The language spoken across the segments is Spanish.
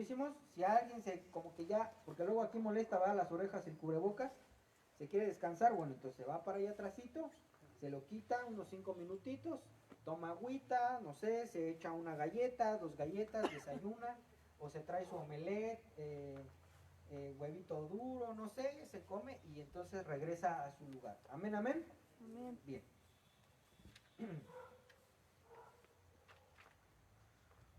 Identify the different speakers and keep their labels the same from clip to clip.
Speaker 1: segurísimos. Si alguien se, como que ya, porque luego aquí molesta, va a las orejas el cubrebocas, se quiere descansar, bueno, entonces se va para allá atrásito, se lo quita unos 5 minutitos, toma agüita, no sé, se echa una galleta, 2 galletas, desayuna, o se trae su omelette, huevito duro, no sé, se come y entonces regresa a su lugar. Amén, amén.
Speaker 2: Amén.
Speaker 1: Bien.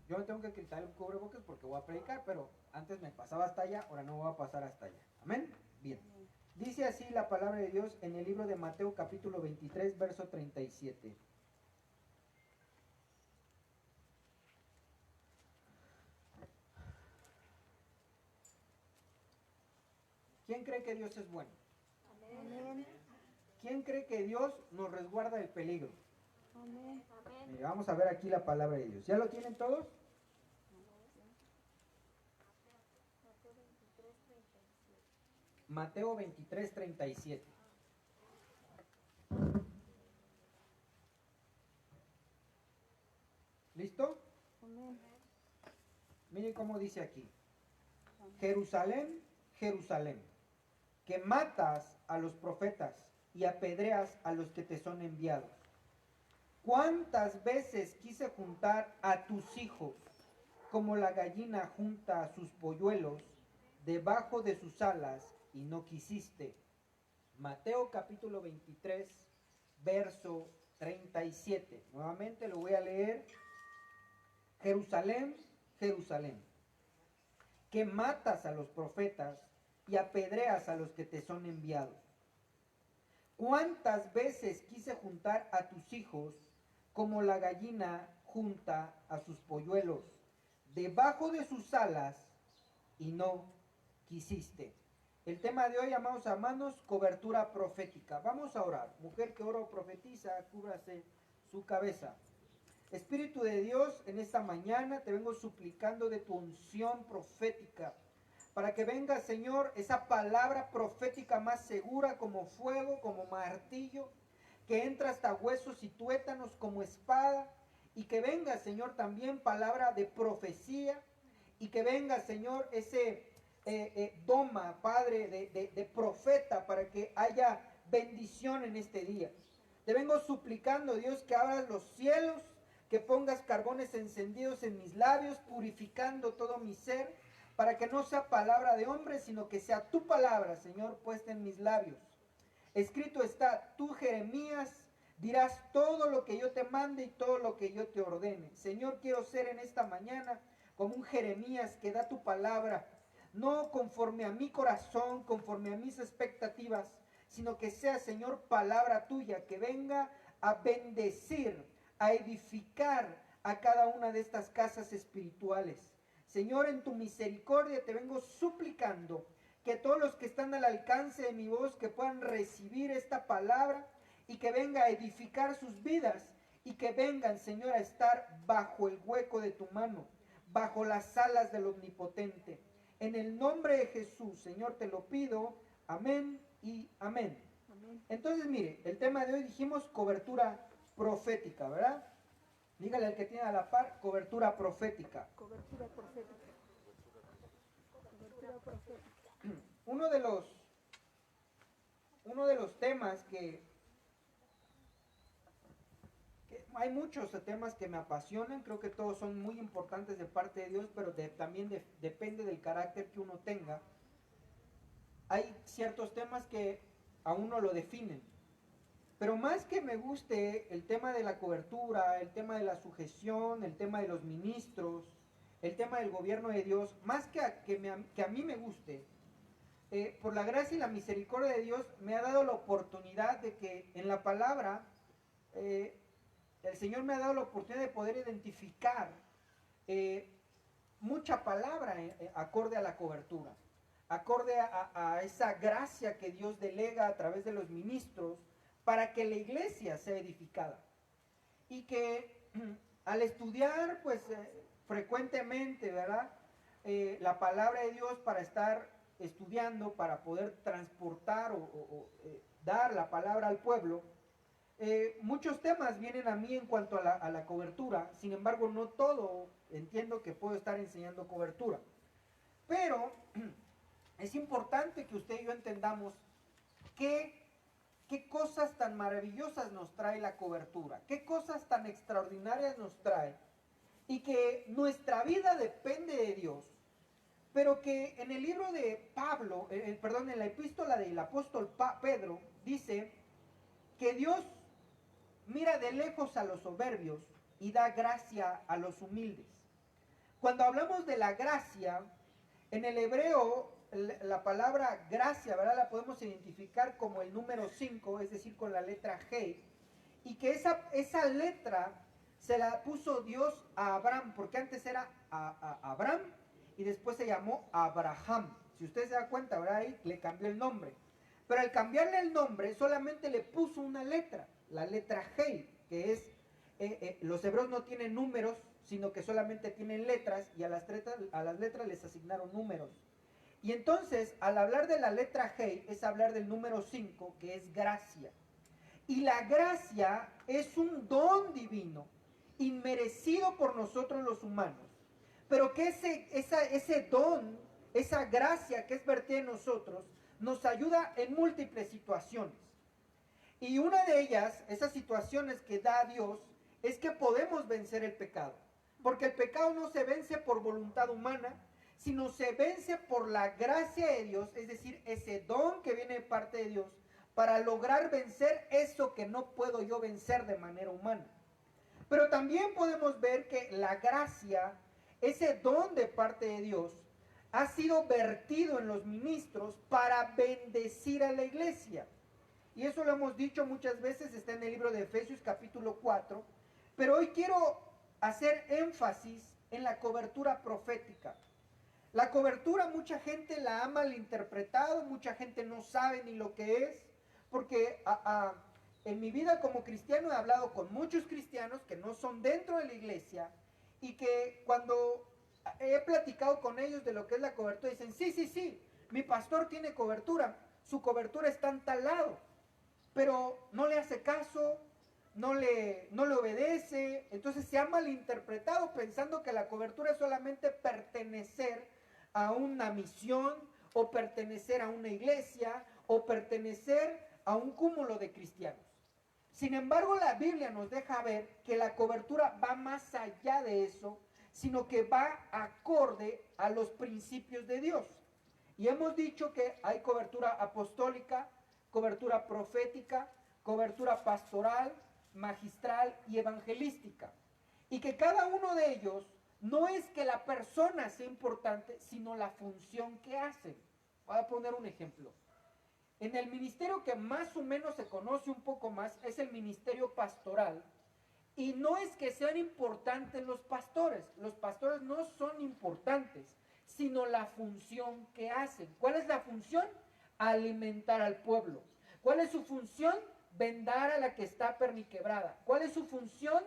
Speaker 1: Yo me tengo que quitar el cubrebocas porque voy a predicar, pero antes me pasaba hasta allá, ahora no voy a pasar hasta allá. Amén. Bien. Dice así la palabra de Dios en el libro de Mateo capítulo 23, verso 37. ¿Quién cree que Dios es bueno?
Speaker 2: Amén.
Speaker 1: ¿Quién cree que Dios nos resguarda del peligro?
Speaker 2: Amén.
Speaker 1: Mire, vamos a ver aquí la palabra de Dios. ¿Ya lo tienen todos? Mateo 23, 37. ¿Listo?
Speaker 2: Amén.
Speaker 1: Miren cómo dice aquí. Jerusalén, Jerusalén, que matas a los profetas y apedreas a los que te son enviados. ¿Cuántas veces quise juntar a tus hijos como la gallina junta a sus polluelos debajo de sus alas y no quisiste? Mateo capítulo 23, verso 37. Nuevamente lo voy a leer. Jerusalén, Jerusalén, que matas a los profetas y apedreas a los que te son enviados. ¿Cuántas veces quise juntar a tus hijos como la gallina junta a sus polluelos debajo de sus alas y no quisiste? El tema de hoy, amados hermanos, cobertura profética. Vamos a orar. Mujer que ora o profetiza, cúbrase su cabeza. Espíritu de Dios, en esta mañana te vengo suplicando de tu unción profética, para que venga, Señor, esa palabra profética más segura como fuego, como martillo, que entra hasta huesos y tuétanos como espada, y que venga, Señor, también palabra de profecía, y que venga, Señor, ese doma, Padre, de profeta, para que haya bendición en este día. Te vengo suplicando, Dios, que abras los cielos, que pongas carbones encendidos en mis labios, purificando todo mi ser, para que no sea palabra de hombre, sino que sea tu palabra, Señor, puesta en mis labios. Escrito está, tú, Jeremías, dirás todo lo que yo te mande y todo lo que yo te ordene. Señor, quiero ser en esta mañana como un Jeremías que da tu palabra, no conforme a mi corazón, conforme a mis expectativas, sino que sea, Señor, palabra tuya, que venga a bendecir, a edificar a cada una de estas casas espirituales. Señor, en tu misericordia te vengo suplicando que todos los que están al alcance de mi voz, que puedan recibir esta palabra y que venga a edificar sus vidas y que vengan, Señor, a estar bajo el hueco de tu mano, bajo las alas del Omnipotente. En el nombre de Jesús, Señor, te lo pido. Amén y amén.
Speaker 2: Amén.
Speaker 1: Entonces, mire, el tema de hoy dijimos cobertura profética, ¿verdad? Dígale al que tiene a la par, cobertura profética.
Speaker 2: Cobertura profética. Cobertura profética.
Speaker 1: Uno de los temas que hay muchos temas que me apasionan, creo que todos son muy importantes de parte de Dios, pero también depende del carácter que uno tenga. Hay ciertos temas que a uno lo definen, pero más que me guste el tema de la cobertura, el tema de la sujeción, el tema de los ministros, el tema del gobierno de Dios, más que a mí me guste, por la gracia y la misericordia de Dios me ha dado la oportunidad de que en la palabra el Señor me ha dado la oportunidad de poder identificar mucha palabra acorde a la cobertura, acorde a esa gracia que Dios delega a través de los ministros para que la iglesia sea edificada. Y que al estudiar pues frecuentemente, ¿verdad? La palabra de Dios para estar estudiando, para poder transportar dar la palabra al pueblo, muchos temas vienen a mí en cuanto a la cobertura. Sin embargo, no todo entiendo que puedo estar enseñando cobertura. Pero es importante que usted y yo entendamos qué cosas tan maravillosas nos trae la cobertura, qué cosas tan extraordinarias nos trae, y que nuestra vida depende de Dios, pero que en el libro de Pablo, en la epístola del apóstol Pedro, dice que Dios mira de lejos a los soberbios y da gracia a los humildes. Cuando hablamos de la gracia, en el hebreo, la palabra gracia, ¿verdad?, la podemos identificar como el número 5, es decir, con la letra G, y que esa letra se la puso Dios a Abraham, porque antes era Abraham y después se llamó Abraham. Si usted se da cuenta, ¿verdad?, ahí le cambió el nombre. Pero al cambiarle el nombre, solamente le puso una letra, la letra G, que es, los hebreos no tienen números, sino que solamente tienen letras, y a las letras les asignaron números. Y entonces, al hablar de la letra G, es hablar del número 5, que es gracia. Y la gracia es un don divino, inmerecido por nosotros los humanos, pero que ese don, esa gracia que es vertida en nosotros, nos ayuda en múltiples situaciones. Y una de ellas, esas situaciones que da Dios, es que podemos vencer el pecado. Porque el pecado no se vence por voluntad humana, sino se vence por la gracia de Dios, es decir, ese don que viene de parte de Dios, para lograr vencer eso que no puedo yo vencer de manera humana. Pero también podemos ver que la gracia, ese don de parte de Dios, ha sido vertido en los ministros para bendecir a la iglesia. Y eso lo hemos dicho muchas veces, está en el libro de Efesios capítulo 4, pero hoy quiero hacer énfasis en la cobertura profética. La cobertura mucha gente la ha malinterpretado, mucha gente no sabe ni lo que es, porque en mi vida como cristiano he hablado con muchos cristianos que no son dentro de la iglesia, y que cuando he platicado con ellos de lo que es la cobertura, dicen, sí, mi pastor tiene cobertura, su cobertura está en tal lado, pero no le hace caso, no le obedece. Entonces se ha malinterpretado pensando que la cobertura es solamente pertenecer a una misión, o pertenecer a una iglesia, o pertenecer a un cúmulo de cristianos. Sin embargo, la Biblia nos deja ver que la cobertura va más allá de eso, sino que va acorde a los principios de Dios. Y hemos dicho que hay cobertura apostólica, cobertura profética, cobertura pastoral, magistral y evangelística. Y que cada uno de ellos no es que la persona sea importante, sino la función que hacen. Voy a poner un ejemplo. En el ministerio que más o menos se conoce un poco más es el ministerio pastoral. Y no es que sean importantes los pastores no son importantes, sino la función que hacen. ¿Cuál es la función? Alimentar al pueblo. ¿Cuál es su función? Vendar a la que está perniquebrada. ¿Cuál es su función?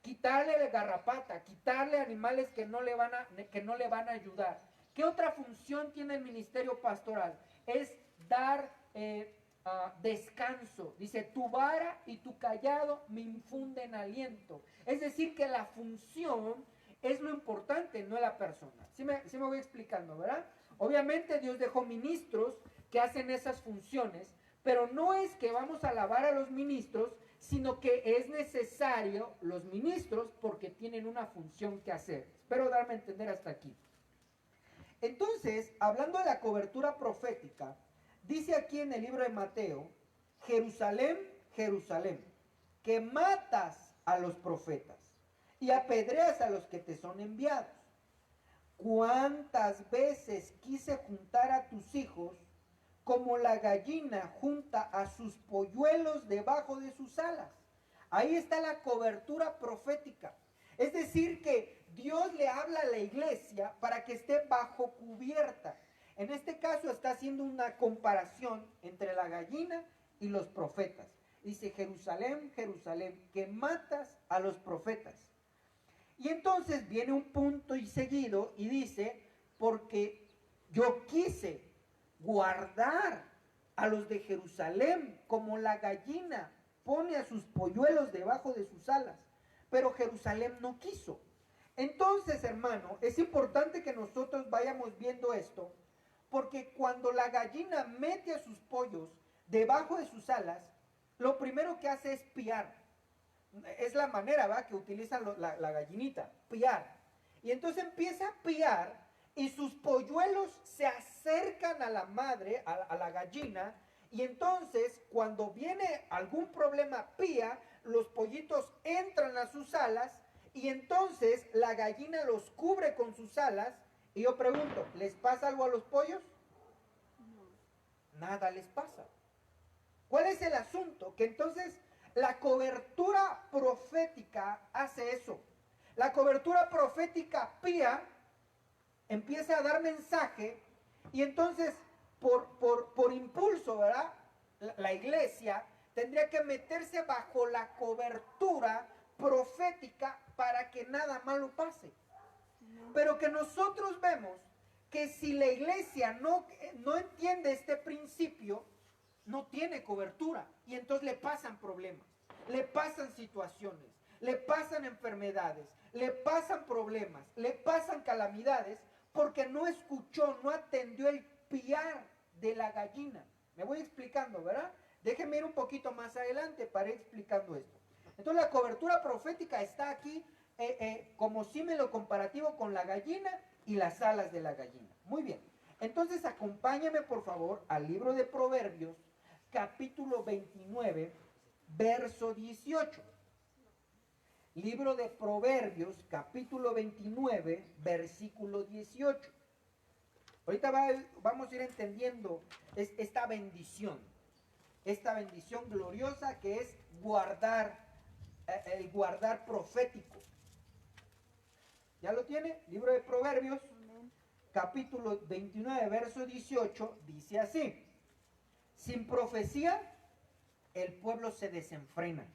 Speaker 1: Quitarle la garrapata, quitarle animales que no le van a ayudar. ¿Qué otra función tiene el ministerio pastoral? Es dar descanso. Dice, tu vara y tu cayado me infunden aliento. Es decir, que la función es lo importante, no la persona. ¿Sí me voy explicando, verdad? Obviamente Dios dejó ministros que hacen esas funciones, pero no es que vamos a alabar a los ministros, sino que es necesario los ministros porque tienen una función que hacer. Espero darme a entender hasta aquí. Entonces, hablando de la cobertura profética, dice aquí en el libro de Mateo, Jerusalén, Jerusalén, que matas a los profetas y apedreas a los que te son enviados. ¿Cuántas veces quise juntar a tus hijos como la gallina junta a sus polluelos debajo de sus alas? Ahí está la cobertura profética. Es decir, que Dios le habla a la iglesia para que esté bajo cubierta. En este caso está haciendo una comparación entre la gallina y los profetas. Dice, Jerusalén, Jerusalén, que matas a los profetas. Y entonces viene un punto y seguido y dice, porque yo quise guardar a los de Jerusalén como la gallina pone a sus polluelos debajo de sus alas, pero Jerusalén no quiso. Entonces, hermano, es importante que nosotros vayamos viendo esto, porque cuando la gallina mete a sus pollos debajo de sus alas, lo primero que hace es piar. Es la manera, ¿va?, que utiliza la gallinita, piar. Y entonces empieza a piar y sus polluelos se acercan a la madre, a la gallina, y entonces cuando viene algún problema pía, los pollitos entran a sus alas y entonces la gallina los cubre con sus alas. Y yo pregunto, ¿les pasa algo a los pollos? Nada les pasa. ¿Cuál es el asunto? Que entonces la cobertura profética hace eso. La cobertura profética pía, empieza a dar mensaje, y entonces por impulso, ¿verdad?, la iglesia tendría que meterse bajo la cobertura profética para que nada malo pase. Pero que nosotros vemos que si la iglesia no entiende este principio, no tiene cobertura, y entonces le pasan problemas, le pasan situaciones, le pasan enfermedades, le pasan problemas, le pasan calamidades, porque no escuchó, no atendió el piar de la gallina. Me voy explicando, ¿verdad? Déjenme ir un poquito más adelante para ir explicando esto. Entonces la cobertura profética está aquí como símilo comparativo con la gallina y las alas de la gallina. Muy bien. Entonces acompáñame por favor al libro de Proverbios, capítulo 29, verso 18. Libro de Proverbios, capítulo 29, versículo 18. Ahorita vamos a ir entendiendo esta bendición gloriosa que es el guardar profético. ¿Ya lo tiene? Libro de Proverbios, capítulo 29, verso 18, dice así: sin profecía el pueblo se desenfrena,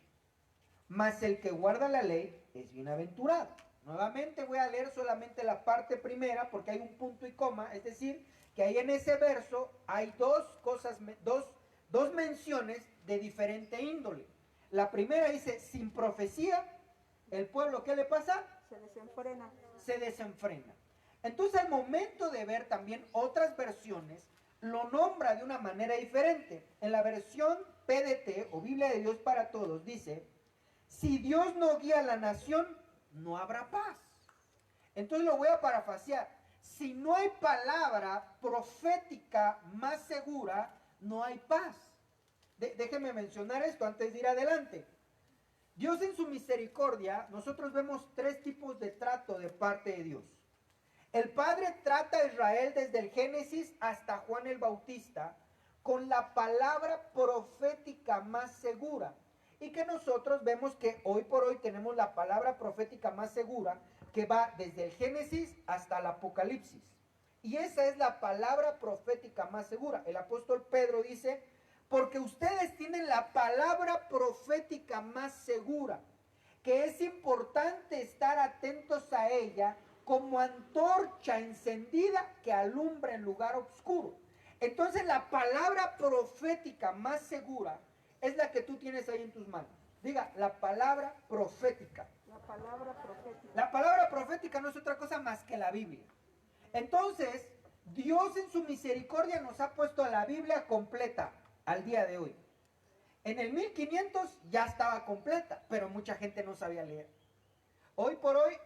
Speaker 1: mas el que guarda la ley es bienaventurado. Nuevamente voy a leer solamente la parte primera porque hay un punto y coma, es decir, que ahí en ese verso hay dos menciones de diferente índole. La primera dice, sin profecía, el pueblo, ¿qué le pasa?
Speaker 2: Se desenfrena.
Speaker 1: Se desenfrena. Entonces al momento de ver también otras versiones, lo nombra de una manera diferente. En la versión PDT o Biblia de Dios para Todos dice, si Dios no guía a la nación, no habrá paz. Entonces lo voy a parafrasear. Si no hay palabra profética más segura, no hay paz. Déjenme mencionar esto antes de ir adelante. Dios en su misericordia, nosotros vemos tres tipos de trato de parte de Dios. El Padre trata a Israel desde el Génesis hasta Juan el Bautista con la palabra profética más segura. Y que nosotros vemos que hoy por hoy tenemos la palabra profética más segura que va desde el Génesis hasta el Apocalipsis. Y esa es la palabra profética más segura. El apóstol Pedro dice, porque ustedes tienen la palabra profética más segura, que es importante estar atentos a ella como antorcha encendida que alumbra en lugar oscuro. Entonces la palabra profética más segura es la que tú tienes ahí en tus manos. Diga, la palabra profética.
Speaker 2: La palabra profética.
Speaker 1: La palabra profética no es otra cosa más que la Biblia. Entonces, Dios en su misericordia nos ha puesto la Biblia completa al día de hoy. En el 1500 ya estaba completa, pero mucha gente no sabía leer. Hoy por hoy,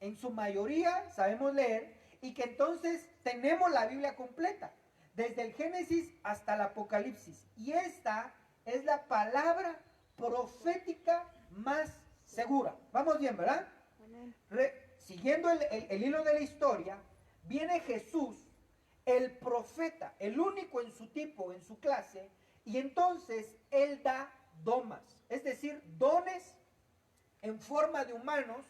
Speaker 1: en su mayoría sabemos leer, y que entonces tenemos la Biblia completa, desde el Génesis hasta el Apocalipsis. Y esta es la palabra profética más segura. Vamos bien, ¿verdad?
Speaker 2: Amén.
Speaker 1: Siguiendo el hilo de la historia, viene Jesús, el profeta, el único en su tipo, en su clase, y entonces Él da domas, es decir, dones en forma de humanos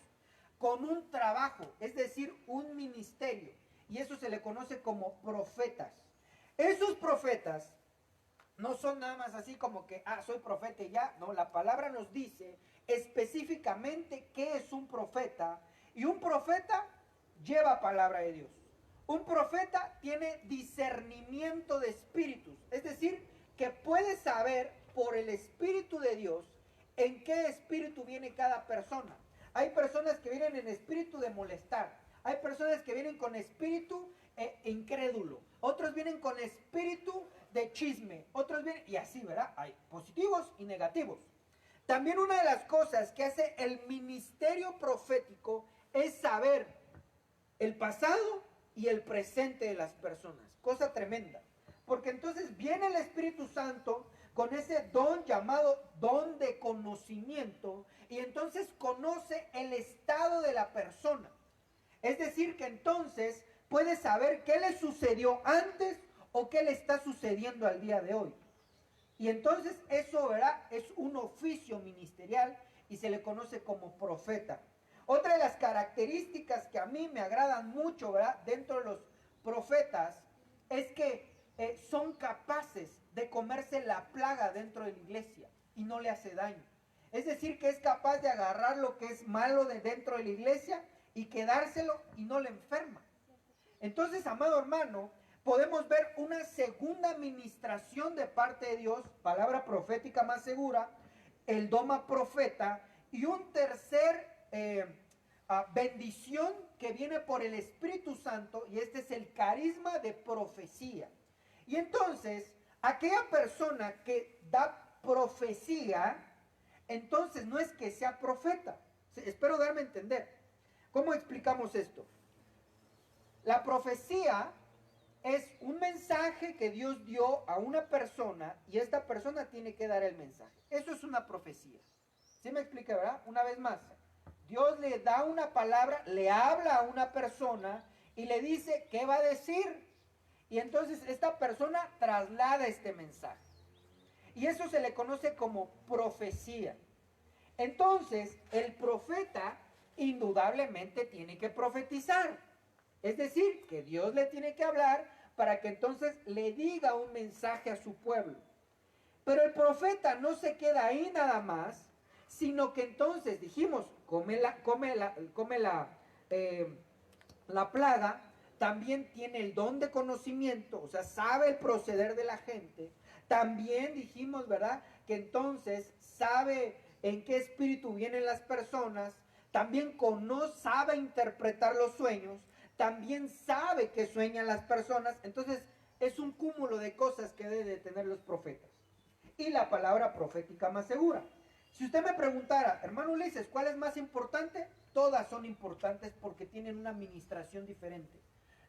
Speaker 1: con un trabajo, es decir, un ministerio, y eso se le conoce como profetas. Esos profetas no son nada más así como que, soy profeta y ya. No, la palabra nos dice específicamente qué es un profeta. Y un profeta lleva palabra de Dios. Un profeta tiene discernimiento de espíritus. Es decir, que puede saber por el Espíritu de Dios en qué espíritu viene cada persona. Hay personas que vienen en espíritu de molestar. Hay personas que vienen con espíritu incrédulo. Otros vienen con espíritu de chisme. Otros vienen, y así, ¿verdad? Hay positivos y negativos. También una de las cosas que hace el ministerio profético es saber el pasado y el presente de las personas. Cosa tremenda. Porque entonces viene el Espíritu Santo con ese don llamado don de conocimiento, y entonces conoce el estado de la persona. Es decir, que entonces puede saber qué le sucedió antes o qué le está sucediendo al día de hoy. Y entonces eso, ¿verdad?, es un oficio ministerial y se le conoce como profeta. Otra de las características que a mí me agradan mucho, ¿verdad?, dentro de los profetas, es que son capaces de comerse la plaga dentro de la iglesia y no le hace daño. Es decir, que es capaz de agarrar lo que es malo de dentro de la iglesia y quedárselo y no le enferma. Entonces, amado hermano, podemos ver una segunda administración de parte de Dios, palabra profética más segura, el doma profeta, y un tercer bendición que viene por el Espíritu Santo, y este es el carisma de profecía. Y entonces, aquella persona que da profecía, entonces no es que sea profeta. Espero darme a entender. ¿Cómo explicamos esto? La profecía es un mensaje que Dios dio a una persona y esta persona tiene que dar el mensaje. Eso es una profecía. ¿Sí me explica, verdad? Una vez más, Dios le da una palabra, le habla a una persona y le dice qué va a decir. Y entonces esta persona traslada este mensaje. Y eso se le conoce como profecía. Entonces, el profeta indudablemente tiene que profetizar. Es decir, que Dios le tiene que hablar para que entonces le diga un mensaje a su pueblo. Pero el profeta no se queda ahí nada más, sino que entonces dijimos, come la plaga, también tiene el don de conocimiento, o sea, sabe el proceder de la gente. También dijimos, ¿verdad?, que entonces sabe en qué espíritu vienen las personas. También sabe interpretar los sueños. También sabe que sueñan las personas. Entonces, es un cúmulo de cosas que deben de tener los profetas. Y la palabra profética más segura. Si usted me preguntara, hermano Ulises, ¿cuál es más importante? Todas son importantes porque tienen una administración diferente.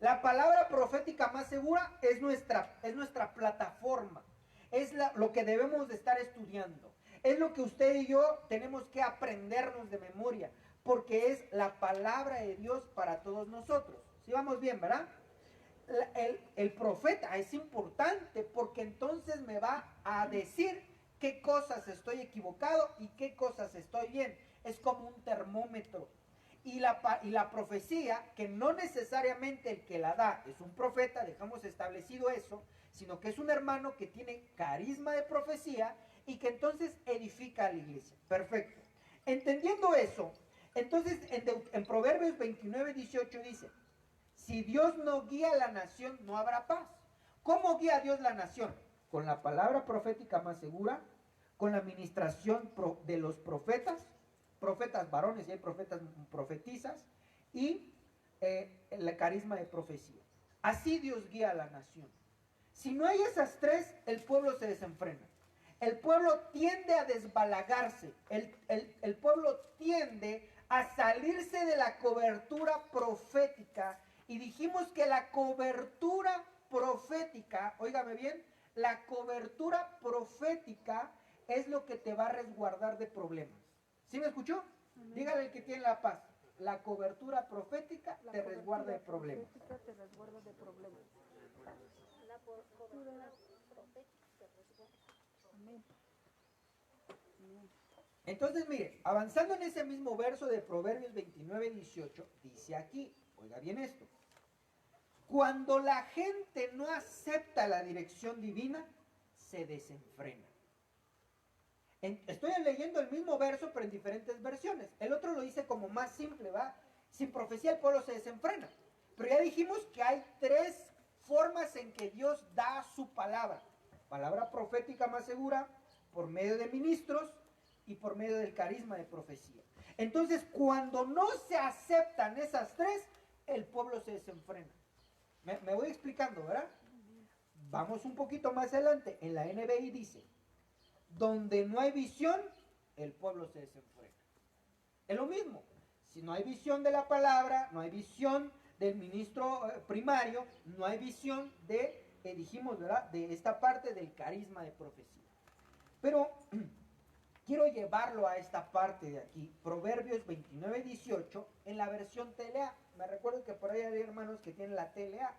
Speaker 1: La palabra profética más segura es nuestra plataforma. Es lo que debemos de estar estudiando. Es lo que usted y yo tenemos que aprendernos de memoria, porque es la palabra de Dios para todos nosotros. ¿Sí vamos bien, verdad? El profeta es importante porque entonces me va a decir qué cosas estoy equivocado y qué cosas estoy bien. Es como un termómetro. Y la profecía, que no necesariamente el que la da es un profeta, dejamos establecido eso, sino que es un hermano que tiene carisma de profecía y que entonces edifica a la iglesia. Perfecto. Entendiendo eso, entonces en Proverbios 29:18 dice, si Dios no guía a la nación, no habrá paz. ¿Cómo guía Dios la nación? Con la palabra profética más segura, con la administración de los profetas varones y hay profetizas, y el carisma de profecía. Así Dios guía a la nación. Si no hay esas tres, el pueblo se desenfrena. El pueblo tiende a desbalagarse. El pueblo tiende a salirse de la cobertura profética. Y dijimos que la cobertura profética, óigame bien, la cobertura profética es lo que te va a resguardar de problemas. ¿Sí me escuchó? Dígale al que tiene la paz. La cobertura profética te resguarda de problemas.
Speaker 2: Te resguarda de problemas.
Speaker 3: La cobertura profética te resguarda.
Speaker 2: Amén.
Speaker 1: Entonces, mire, avanzando en ese mismo verso de Proverbios 29:18, dice aquí, oiga bien esto, cuando la gente no acepta la dirección divina, se desenfrena. Estoy leyendo el mismo verso, pero en diferentes versiones. El otro lo dice como más simple, ¿va? Sin profecía el pueblo se desenfrena. Pero ya dijimos que hay tres formas en que Dios da su palabra. Palabra profética más segura, por medio de ministros y por medio del carisma de profecía. Entonces, cuando no se aceptan esas tres, el pueblo se desenfrena. Me voy explicando, ¿verdad? Vamos un poquito más adelante. En la NBI dice, donde no hay visión, el pueblo se desenfrena. Es lo mismo. Si no hay visión de la palabra, no hay visión del ministro primario, no hay visión de, dijimos, ¿verdad?, de esta parte del carisma de profecía. Pero quiero llevarlo a esta parte de aquí, Proverbios 29:18, en la versión TLA. Me recuerdo que por ahí hay hermanos que tienen la TLA.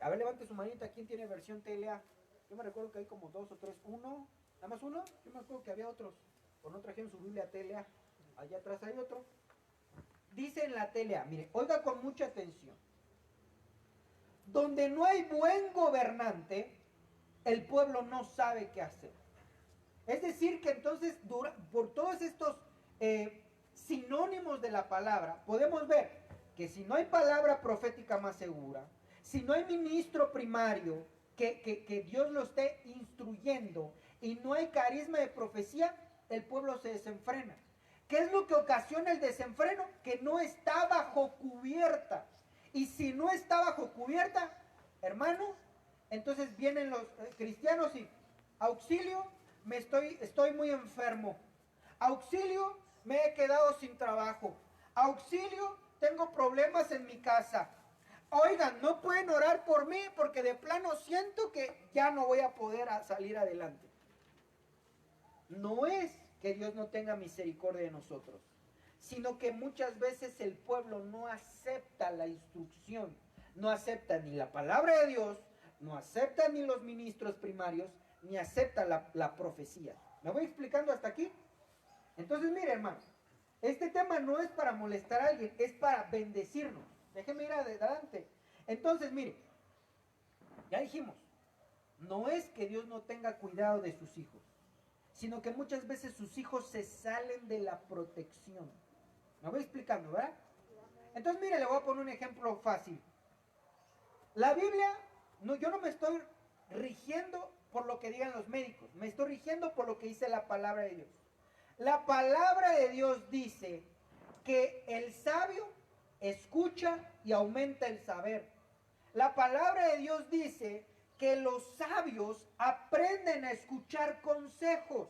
Speaker 1: A ver, levante su manita, ¿quién tiene versión TLA? Yo me recuerdo que hay como 2 o 3, ¿uno? ¿Nada más uno? Yo me acuerdo que había otros, o no trajeron su Biblia TLA. Allá atrás hay otro. Dice en la TLA, mire, oiga con mucha atención. Donde no hay buen gobernante, el pueblo no sabe qué hacer. Es decir, que entonces, por todos estos sinónimos de la palabra, podemos ver que si no hay palabra profética más segura, si no hay ministro primario que Dios lo esté instruyendo y no hay carisma de profecía, el pueblo se desenfrena. ¿Qué es lo que ocasiona el desenfreno? Que no está bajo cubierta. Y si no está bajo cubierta, hermano, entonces vienen los cristianos y auxilio, estoy muy enfermo. Auxilio, me he quedado sin trabajo. Auxilio, tengo problemas en mi casa. Oigan, no pueden orar por mí porque de plano siento que ya no voy a poder salir adelante. No es que Dios no tenga misericordia de nosotros, sino que muchas veces el pueblo no acepta la instrucción, no acepta ni la palabra de Dios, no acepta ni los ministros primarios, ni acepta la profecía. ¿Me voy explicando hasta aquí? Entonces, mire, hermano, este tema no es para molestar a alguien, es para bendecirnos. Déjeme ir adelante. Entonces, mire, ya dijimos, no es que Dios no tenga cuidado de sus hijos, sino que muchas veces sus hijos se salen de la protección. Me voy explicando, ¿verdad? Entonces, mire, le voy a poner un ejemplo fácil. La Biblia, yo no me estoy rigiendo por lo que digan los médicos, me estoy rigiendo por lo que dice la palabra de Dios. La palabra de Dios dice que el sabio escucha y aumenta el saber. La palabra de Dios dice que los sabios aprenden a escuchar consejos.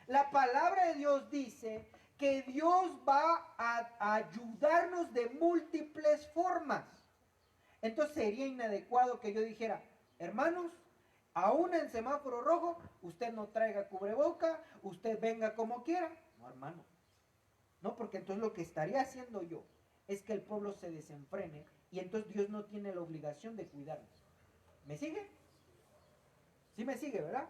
Speaker 1: La palabra de Dios dice que Dios va a ayudarnos de múltiples formas. Entonces sería inadecuado que yo dijera, hermanos, aún en semáforo rojo, usted no traiga cubreboca, usted venga como quiera. No, hermano. No, porque entonces lo que estaría haciendo yo es que el pueblo se desenfrene y entonces Dios no tiene la obligación de cuidarnos. ¿Me sigue? Sí me sigue, ¿verdad?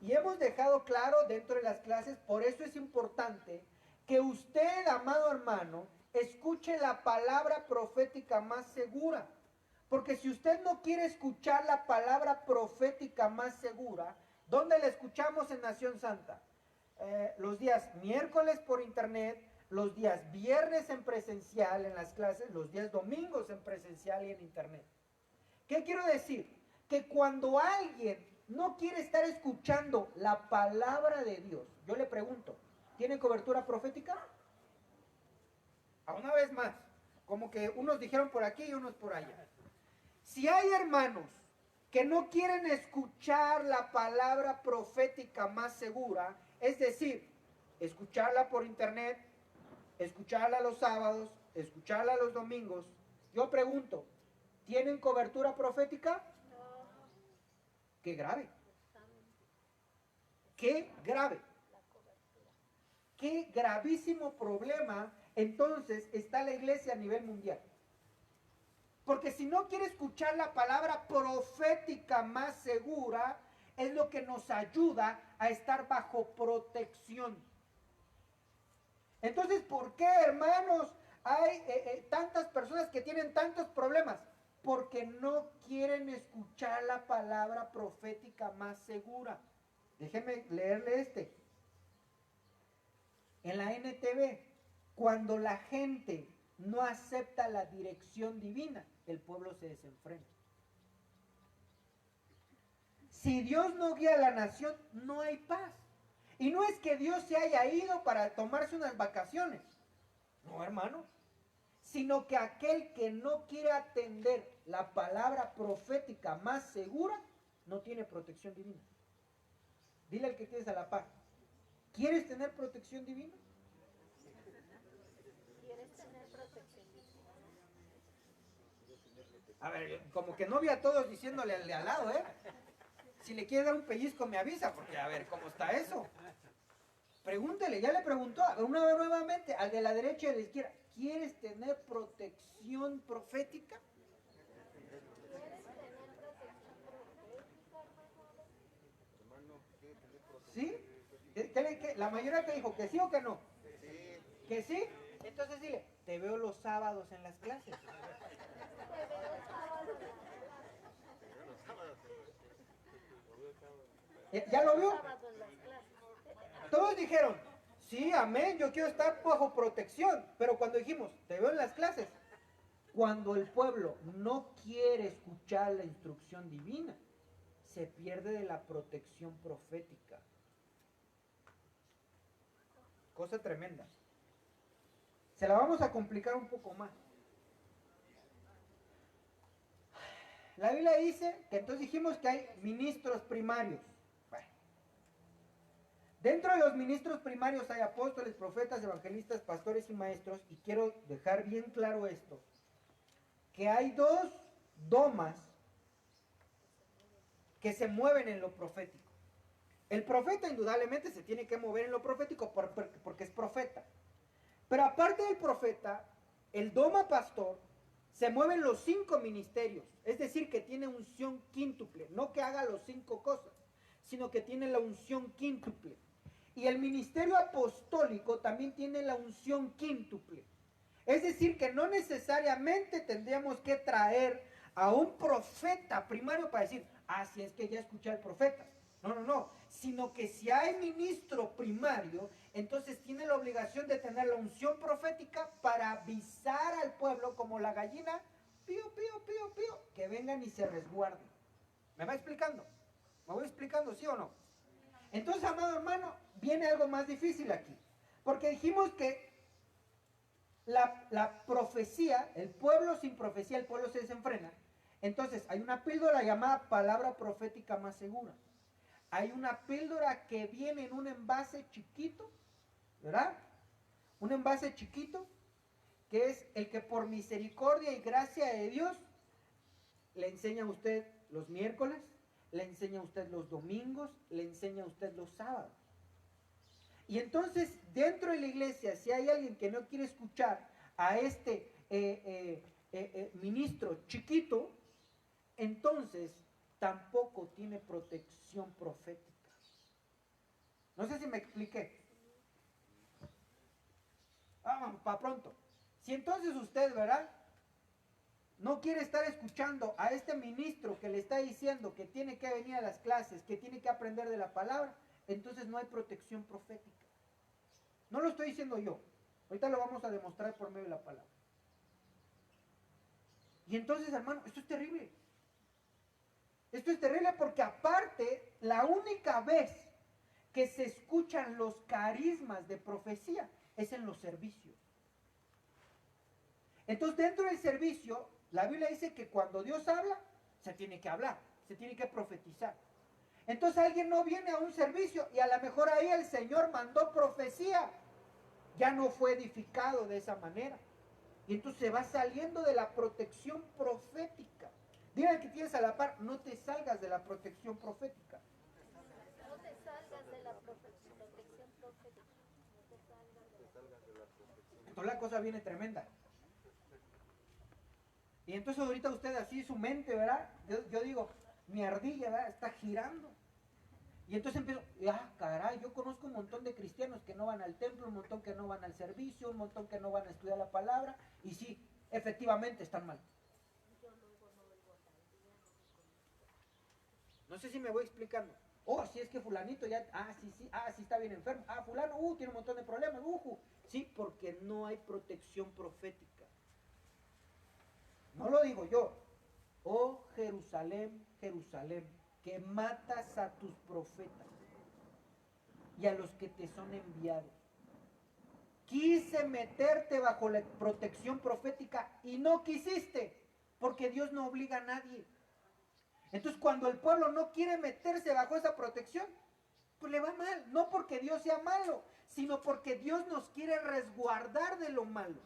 Speaker 1: Y hemos dejado claro dentro de las clases, por eso es importante que usted, amado hermano, escuche la palabra profética más segura. Porque si usted no quiere escuchar la palabra profética más segura, ¿dónde la escuchamos en Nación Santa? Los días miércoles por internet, los días viernes en presencial en las clases, los días domingos en presencial y en internet. ¿Qué quiero decir? Que cuando alguien no quiere estar escuchando la palabra de Dios, yo le pregunto, ¿tiene cobertura profética? A una vez más, como que unos dijeron por aquí y unos por allá. Si hay hermanos que no quieren escuchar la palabra profética más segura, es decir, escucharla por internet, escucharla los sábados, escucharla los domingos, yo pregunto, ¿tienen cobertura profética? Qué grave. Qué grave. Qué gravísimo problema entonces está la iglesia a nivel mundial. Porque si no quiere escuchar la palabra profética más segura, es lo que nos ayuda a estar bajo protección. Entonces, ¿por qué, hermanos, hay tantas personas que tienen tantos problemas? Porque no quieren escuchar la palabra profética más segura. Déjenme leerle este. En la NTV, cuando la gente no acepta la dirección divina, el pueblo se desenfrena. Si Dios no guía a la nación, no hay paz. Y no es que Dios se haya ido para tomarse unas vacaciones. No, hermano. Sino que aquel que no quiere atender la palabra profética más segura, no tiene protección divina. Dile al que tienes a la par, ¿quieres tener protección divina?
Speaker 3: ¿Quieres tener protección divina?
Speaker 1: A ver, como que no vi a todos diciéndole al de al lado, ¿eh? Si le quiere dar un pellizco me avisa, porque a ver, ¿cómo está eso? Pregúntele, ya le preguntó una vez nuevamente al de la derecha y de la izquierda, ¿quieres tener protección profética? ¿Sí? La mayoría te dijo que sí o que no. ¿Que sí? Entonces dile, te veo los sábados en las clases. ¿Ya lo vio?
Speaker 3: Sábado en las clases.
Speaker 1: Todos dijeron, sí, amén, yo quiero estar bajo protección. Pero cuando dijimos, te veo en las clases, cuando el pueblo no quiere escuchar la instrucción divina, se pierde de la protección profética. Cosa tremenda. Se la vamos a complicar un poco más. La Biblia dice que entonces dijimos que hay ministros primarios. Bueno. Dentro de los ministros primarios hay apóstoles, profetas, evangelistas, pastores y maestros. Y quiero dejar bien claro esto. Que hay dos domas que se mueven en lo profético. El profeta indudablemente se tiene que mover en lo profético porque es profeta. Pero aparte del profeta, el doma pastor se mueve en los 5 ministerios. Es decir, que tiene unción quíntuple. No que haga los 5 cosas, sino que tiene la unción quíntuple. Y el ministerio apostólico también tiene la unción quíntuple. Es decir, que no necesariamente tendríamos que traer a un profeta primario para decir, si es que ya escuché al profeta. No. Sino que si hay ministro primario, entonces tiene la obligación de tener la unción profética para avisar al pueblo como la gallina, pío, pío, pío, pío, que vengan y se resguarden. ¿Me va explicando? ¿Me voy explicando, sí o no? Entonces, amado hermano, viene algo más difícil aquí. Porque dijimos que la profecía, el pueblo sin profecía, el pueblo se desenfrena. Entonces, hay una píldora llamada palabra profética más segura. Hay una píldora que viene en un envase chiquito, ¿verdad? Un envase chiquito, que es el que por misericordia y gracia de Dios le enseña a usted los miércoles, le enseña a usted los domingos, le enseña a usted los sábados. Y entonces, dentro de la iglesia, si hay alguien que no quiere escuchar a este ministro chiquito, entonces tampoco tiene protección profética. No sé si me expliqué. Vamos, para pronto. Si entonces usted, ¿verdad?, no quiere estar escuchando a este ministro que le está diciendo que tiene que venir a las clases, que tiene que aprender de la palabra, entonces no hay protección profética. No lo estoy diciendo yo. Ahorita lo vamos a demostrar por medio de la palabra. Y entonces, hermano, esto es terrible. Esto es terrible porque aparte, la única vez que se escuchan los carismas de profecía es en los servicios. Entonces, dentro del servicio, la Biblia dice que cuando Dios habla, se tiene que hablar, se tiene que profetizar. Entonces alguien no viene a un servicio y a lo mejor ahí el Señor mandó profecía, ya no fue edificado de esa manera. Y entonces se va saliendo de la protección profética. Dile al que tienes a la par, no te salgas de la protección profética.
Speaker 3: No te salgas de la protección profética. No te salgas de la protección.
Speaker 1: Entonces la cosa viene tremenda. Y entonces ahorita usted así, su mente, ¿verdad? Yo digo, mi ardilla, ¿verdad?, está girando. Y entonces empiezo, caray, yo conozco un montón de cristianos que no van al templo, un montón que no van al servicio, un montón que no van a estudiar la palabra, y sí, efectivamente están mal. No sé si me voy explicando. Si es que fulanito ya, sí está bien enfermo. Fulano, tiene un montón de problemas, Sí, porque no hay protección profética. No lo digo yo. Oh Jerusalén, Jerusalén, que matas a tus profetas. y a los que te son enviados. Quise meterte bajo la protección profética y no quisiste, porque Dios no obliga a nadie. Entonces, cuando el pueblo no quiere meterse bajo esa protección, pues le va mal. No porque Dios sea malo, sino porque Dios nos quiere resguardar de lo malo.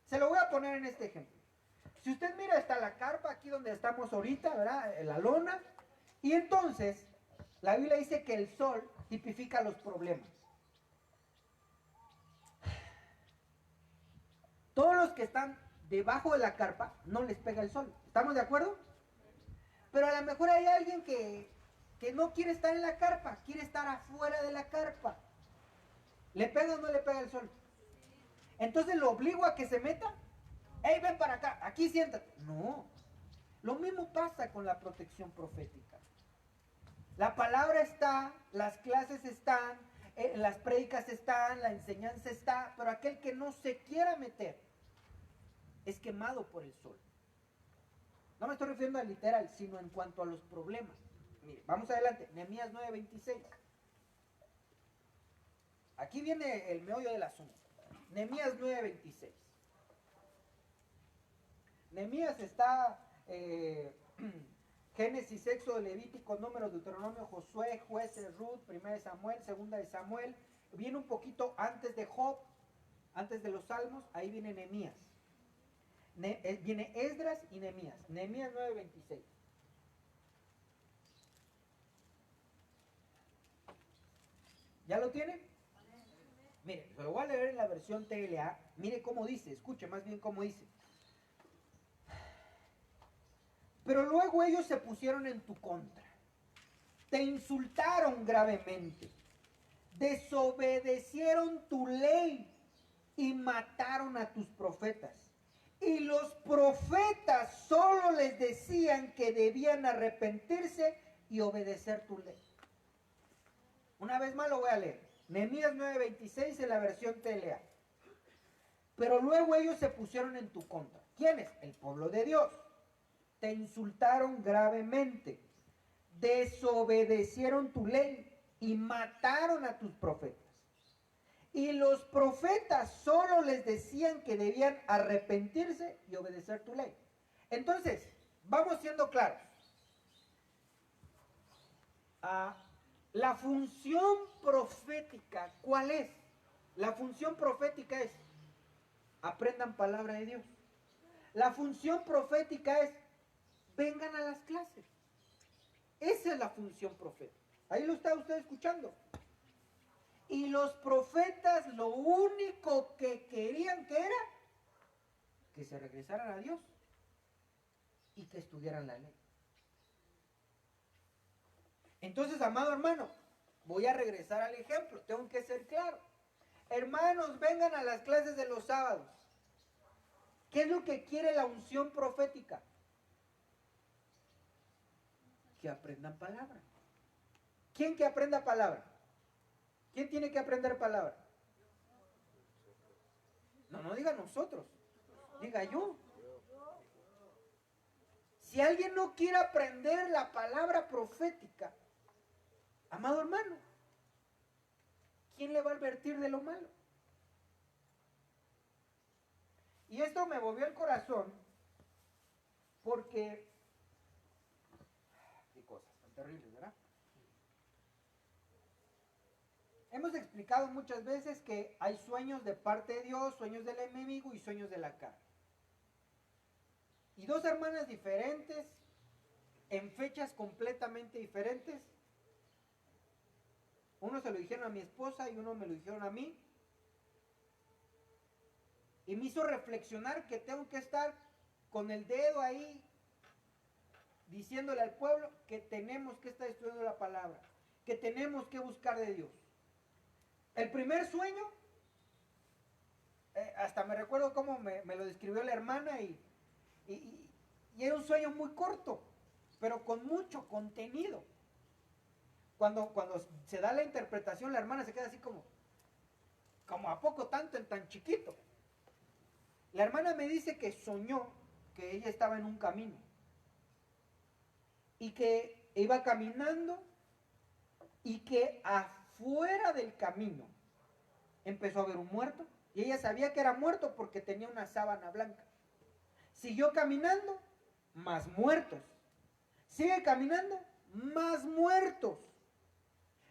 Speaker 1: Se lo voy a poner en este ejemplo. Si usted mira, está la carpa aquí donde estamos ahorita, ¿verdad? La lona. Y entonces, la Biblia dice que el sol tipifica los problemas. Todos los que están debajo de la carpa no les pega el sol. ¿Estamos de acuerdo? Pero a lo mejor hay alguien que no quiere estar en la carpa, quiere estar afuera de la carpa. ¿Le pega o no le pega el sol? Entonces lo obligo a que se meta. ¡Ey, ven para acá! Aquí siéntate. No. Lo mismo pasa con la protección profética. La palabra está, las clases están, las prédicas están, la enseñanza está, pero aquel que no se quiera meter es quemado por el sol. No me estoy refiriendo al literal, sino en cuanto a los problemas. Mire, vamos adelante. Nehemías 9:26. Aquí viene el meollo del asunto. Nehemías 9:26. Nehemías está Génesis, Éxodo, Levítico, Números, Deuteronomio, Josué, Jueces, Ruth, 1 de Samuel, 2 de Samuel. Viene un poquito antes de Job, antes de los Salmos, ahí viene Nehemías. Viene Esdras y Nehemías. Nehemías 9:26. ¿Ya lo tiene? Mire, se lo voy a leer en la versión TLA. Mire cómo dice, escuche más bien cómo dice. Pero luego ellos se pusieron en tu contra. Te insultaron gravemente. Desobedecieron tu ley y mataron a tus profetas. Y los profetas solo les decían que debían arrepentirse y obedecer tu ley. Una vez más lo voy a leer. Nehemías 9:26 en la versión TLA. Pero luego ellos se pusieron en tu contra. ¿Quiénes? El pueblo de Dios. Te insultaron gravemente. Desobedecieron tu ley y mataron a tus profetas. Y los profetas solo les decían que debían arrepentirse y obedecer tu ley. Entonces, vamos siendo claros. La función profética, ¿cuál es? La función profética es, aprendan palabra de Dios. La función profética es, vengan a las clases. Esa es la función profética. Ahí lo está usted escuchando. Y los profetas lo único que querían que era que se regresaran a Dios y que estudiaran la ley. Entonces, amado hermano, voy a regresar al ejemplo, tengo que ser claro. Hermanos, vengan a las clases de los sábados. ¿Qué es lo que quiere la unción profética? Que aprendan palabra. ¿Quién que aprenda palabra? ¿Quién tiene que aprender palabra? No diga nosotros, diga yo. Si alguien no quiere aprender la palabra profética, amado hermano, ¿quién le va a advertir de lo malo? Y esto me movió el corazón porque, qué cosas tan terribles, ¿verdad? Hemos explicado muchas veces que hay sueños de parte de Dios, sueños del enemigo y sueños de la carne. Y dos hermanas diferentes, en fechas completamente diferentes. Uno se lo dijeron a mi esposa y uno me lo dijeron a mí. Y me hizo reflexionar que tengo que estar con el dedo ahí, diciéndole al pueblo que tenemos que estar estudiando la palabra, que tenemos que buscar de Dios. El primer sueño, hasta me recuerdo cómo me lo describió la hermana y era un sueño muy corto, pero con mucho contenido. Cuando se da la interpretación, la hermana se queda así como ¿a poco tanto en tan chiquito? La hermana me dice que soñó que ella estaba en un camino y que iba caminando y que fuera del camino, empezó a ver un muerto. Y ella sabía que era muerto porque tenía una sábana blanca. Siguió caminando, más muertos. Sigue caminando, más muertos.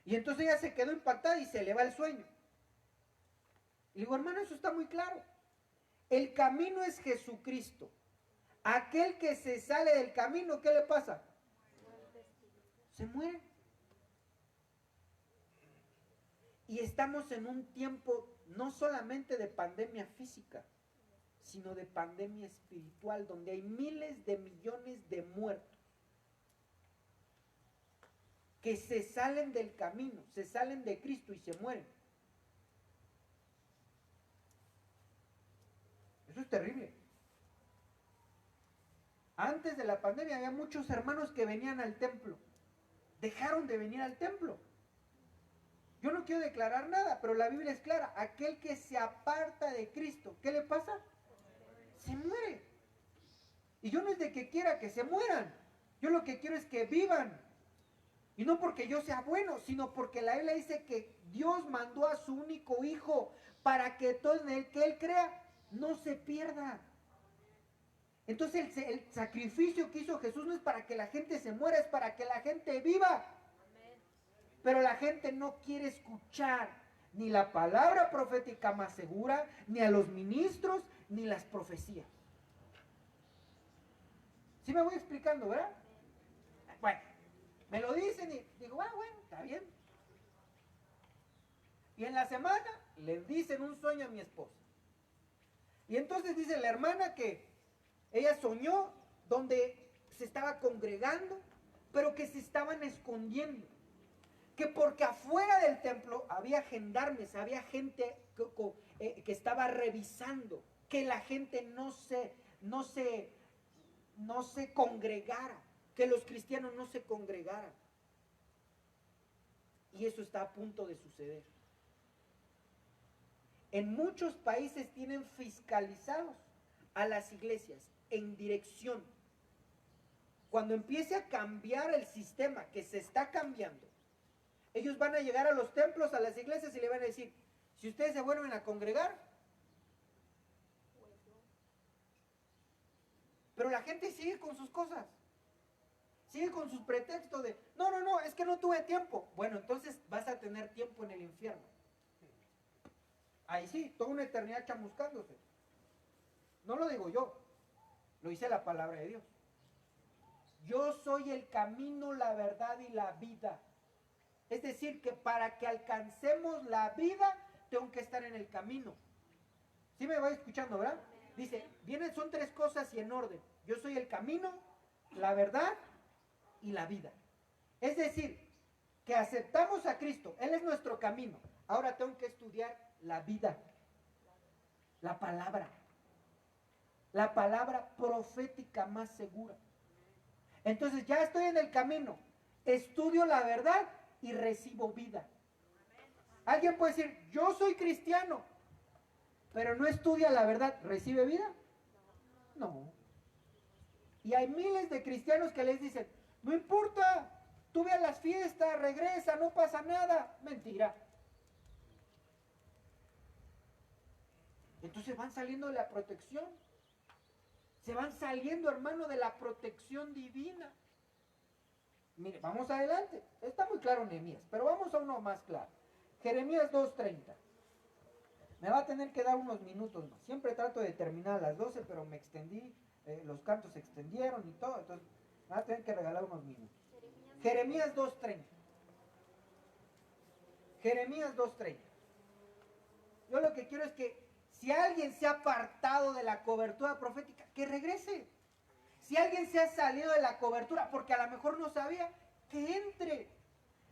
Speaker 1: Y entonces ella se quedó impactada y se le va el sueño. Y digo, hermano, eso está muy claro. El camino es Jesucristo. Aquel que se sale del camino, ¿qué le pasa? Se muere. Y estamos en un tiempo no solamente de pandemia física, sino de pandemia espiritual, donde hay miles de millones de muertos que se salen del camino, se salen de Cristo y se mueren. Eso es terrible. Antes de la pandemia había muchos hermanos que venían al templo. Dejaron de venir al templo. Yo no quiero declarar nada, pero la Biblia es clara. Aquel que se aparta de Cristo, ¿qué le pasa? Se muere. Y yo no es de que quiera que se mueran. Yo lo que quiero es que vivan. Y no porque yo sea bueno, sino porque la Biblia dice que Dios mandó a su único Hijo para que todo en el que Él crea no se pierda. Entonces el sacrificio que hizo Jesús no es para que la gente se muera, es para que la gente viva. Pero la gente no quiere escuchar ni la palabra profética más segura, ni a los ministros, ni las profecías. ¿Sí me voy explicando, verdad? Bueno, me lo dicen y digo, bueno, está bien. Y en la semana le dicen un sueño a mi esposa. Y entonces dice la hermana que ella soñó donde se estaba congregando, pero que se estaban escondiendo. Que porque afuera del templo había gendarmes, había gente que estaba revisando, que la gente no se congregara, que los cristianos no se congregaran. Y eso está a punto de suceder. En muchos países tienen fiscalizados a las iglesias en dirección. Cuando empiece a cambiar el sistema que se está cambiando, ellos van a llegar a los templos, a las iglesias y le van a decir, si ustedes se vuelven a congregar. Pero la gente sigue con sus cosas. Sigue con sus pretextos de, no, es que no tuve tiempo. Bueno, entonces vas a tener tiempo en el infierno. Ahí sí, toda una eternidad chamuscándose. No lo digo yo, lo dice la palabra de Dios. Yo soy el camino, la verdad y la vida. Es decir, que para que alcancemos la vida, tengo que estar en el camino. ¿Sí me va escuchando, verdad? Dice, son tres cosas y en orden. Yo soy el camino, la verdad y la vida. Es decir, que aceptamos a Cristo. Él es nuestro camino. Ahora tengo que estudiar la vida. La palabra profética más segura. Entonces ya estoy en el camino. Estudio la verdad y recibo vida. Alguien puede decir, yo soy cristiano, pero no estudia la verdad, ¿recibe vida? No. Y hay miles de cristianos que les dicen, no importa, tú ve a las fiestas, regresa, no pasa nada. Mentira. Entonces van saliendo de la protección. Se van saliendo, hermano, de la protección divina. Mire, vamos adelante. Está muy claro Nehemías, pero vamos a uno más claro. Jeremías 2:30. Me va a tener que dar unos minutos más. Siempre trato de terminar a las 12, pero me extendí, los cantos se extendieron y todo, entonces me va a tener que regalar unos minutos. Jeremías 2:30. Jeremías 2:30. Yo lo que quiero es que si alguien se ha apartado de la cobertura profética, que regrese. Si alguien se ha salido de la cobertura, porque a lo mejor no sabía, que entre.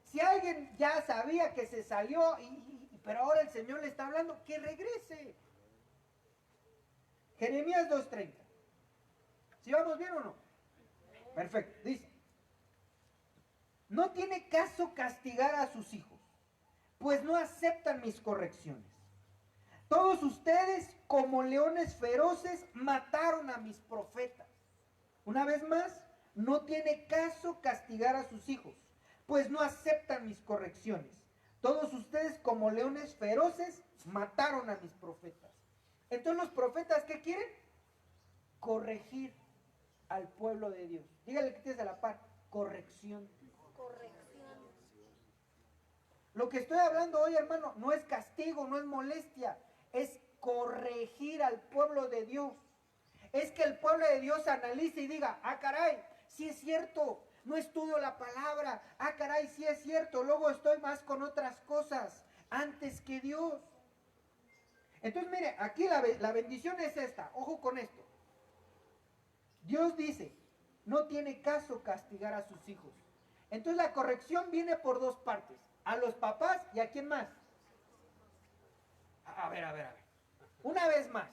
Speaker 1: Si alguien ya sabía que se salió, pero ahora el Señor le está hablando, que regrese. Jeremías 2:30. ¿Sí vamos bien o no? Perfecto. Dice, no tiene caso castigar a sus hijos, pues no aceptan mis correcciones. Todos ustedes, como leones feroces, mataron a mis profetas. Una vez más, no tiene caso castigar a sus hijos, pues no aceptan mis correcciones. Todos ustedes como leones feroces mataron a mis profetas. Entonces los profetas, ¿qué quieren? Corregir al pueblo de Dios. Dígale que tienes a la par, corrección.
Speaker 3: Corrección.
Speaker 1: Lo que estoy hablando hoy, hermano, no es castigo, no es molestia, es corregir al pueblo de Dios. Es que el pueblo de Dios analice y diga, ah, caray, sí es cierto, no estudio la palabra, ah, caray, sí es cierto, luego estoy más con otras cosas antes que Dios. Entonces, mire, aquí la bendición es esta, ojo con esto. Dios dice, no tiene caso castigar a sus hijos. Entonces la corrección viene por dos partes, a los papás y a quién más. A ver. Una vez más,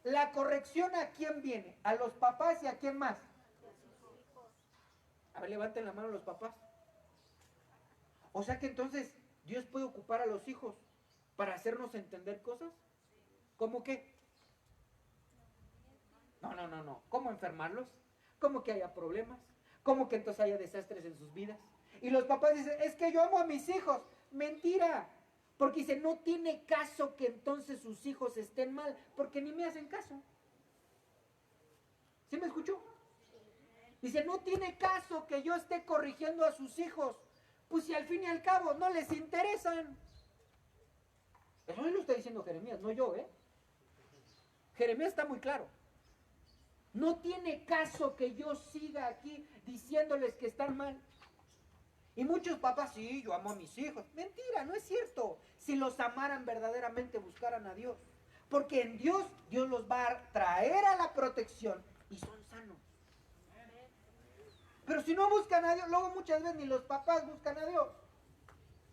Speaker 1: la corrección a quién viene, a los papás y a quién más. A ver, levanten la mano los papás. O sea que entonces Dios puede ocupar a los hijos para hacernos entender cosas. ¿Cómo qué? No. ¿Cómo enfermarlos? ¿Cómo que haya problemas? ¿Cómo que entonces haya desastres en sus vidas? Y los papás dicen, es que yo amo a mis hijos. Mentira. Porque dice, no tiene caso que entonces sus hijos estén mal, porque ni me hacen caso. ¿Sí me escuchó? Dice, no tiene caso que yo esté corrigiendo a sus hijos, pues si al fin y al cabo no les interesan. Eso lo está diciendo Jeremías, no yo, ¿eh? Jeremías está muy claro. No tiene caso que yo siga aquí diciéndoles que están mal. Y muchos papás, sí, yo amo a mis hijos. Mentira, no es cierto. Si los amaran verdaderamente, buscaran a Dios. Porque en Dios, Dios los va a traer a la protección y son sanos. Pero si no buscan a Dios, luego muchas veces ni los papás buscan a Dios.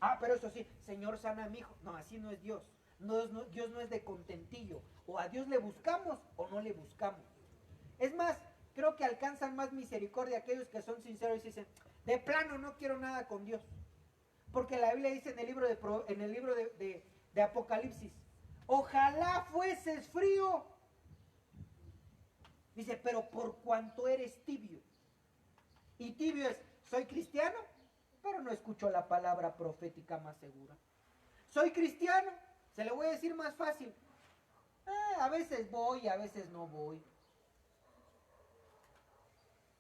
Speaker 1: Ah, pero eso sí, Señor, sana a mi hijo. No, así no es Dios. Dios no es de contentillo. O a Dios le buscamos o no le buscamos. Es más, creo que alcanzan más misericordia aquellos que son sinceros y dicen, de plano no quiero nada con Dios. Porque la Biblia dice en el libro de Apocalipsis, ojalá fueses frío. Dice, pero por cuanto eres tibio. Y tibio es, soy cristiano, pero no escucho la palabra profética más segura. Soy cristiano, se le voy a decir más fácil. A veces voy, a veces no voy.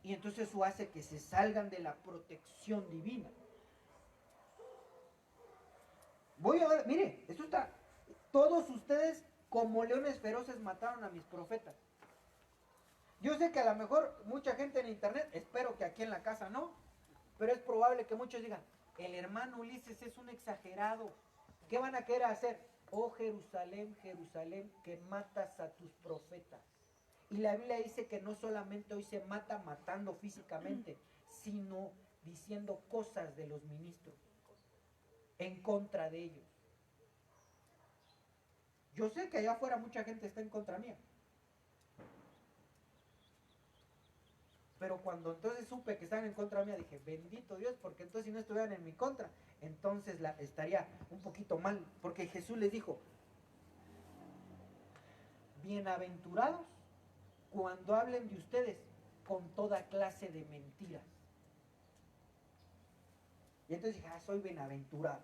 Speaker 1: Y entonces eso hace que se salgan de la protección divina. Voy a ver, mire, esto está. Todos ustedes como leones feroces mataron a mis profetas. Yo sé que a lo mejor mucha gente en internet, espero que aquí en la casa no, pero es probable que muchos digan, el hermano Ulises es un exagerado. ¿Qué van a querer hacer? Oh Jerusalén, Jerusalén, que matas a tus profetas. Y la Biblia dice que no solamente hoy se mata matando físicamente, sino diciendo cosas de los ministros en contra de ellos. Yo sé que allá afuera mucha gente está en contra mía. Pero cuando entonces supe que estaban en contra mía, dije, bendito Dios, porque entonces si no estuvieran en mi contra, entonces estaría un poquito mal. Porque Jesús les dijo, bienaventurados cuando hablen de ustedes con toda clase de mentiras. Y entonces dije, soy bienaventurado.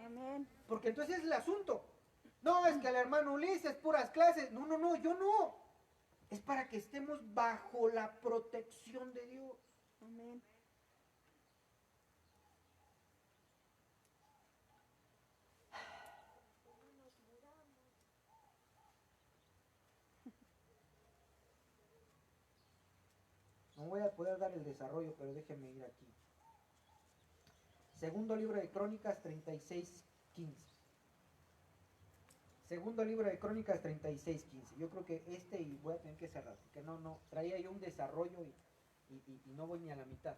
Speaker 2: Amén.
Speaker 1: Porque entonces es el asunto. No, es que el hermano Ulises, puras clases. No, yo no. Es para que estemos bajo la protección de Dios.
Speaker 2: Amén.
Speaker 1: No voy a poder dar el desarrollo, pero déjenme ir aquí. Segundo libro de Crónicas 36:15. Segundo libro de Crónicas 36:15. Yo creo que y voy a tener que cerrar, porque no, traía yo un desarrollo y no voy ni a la mitad.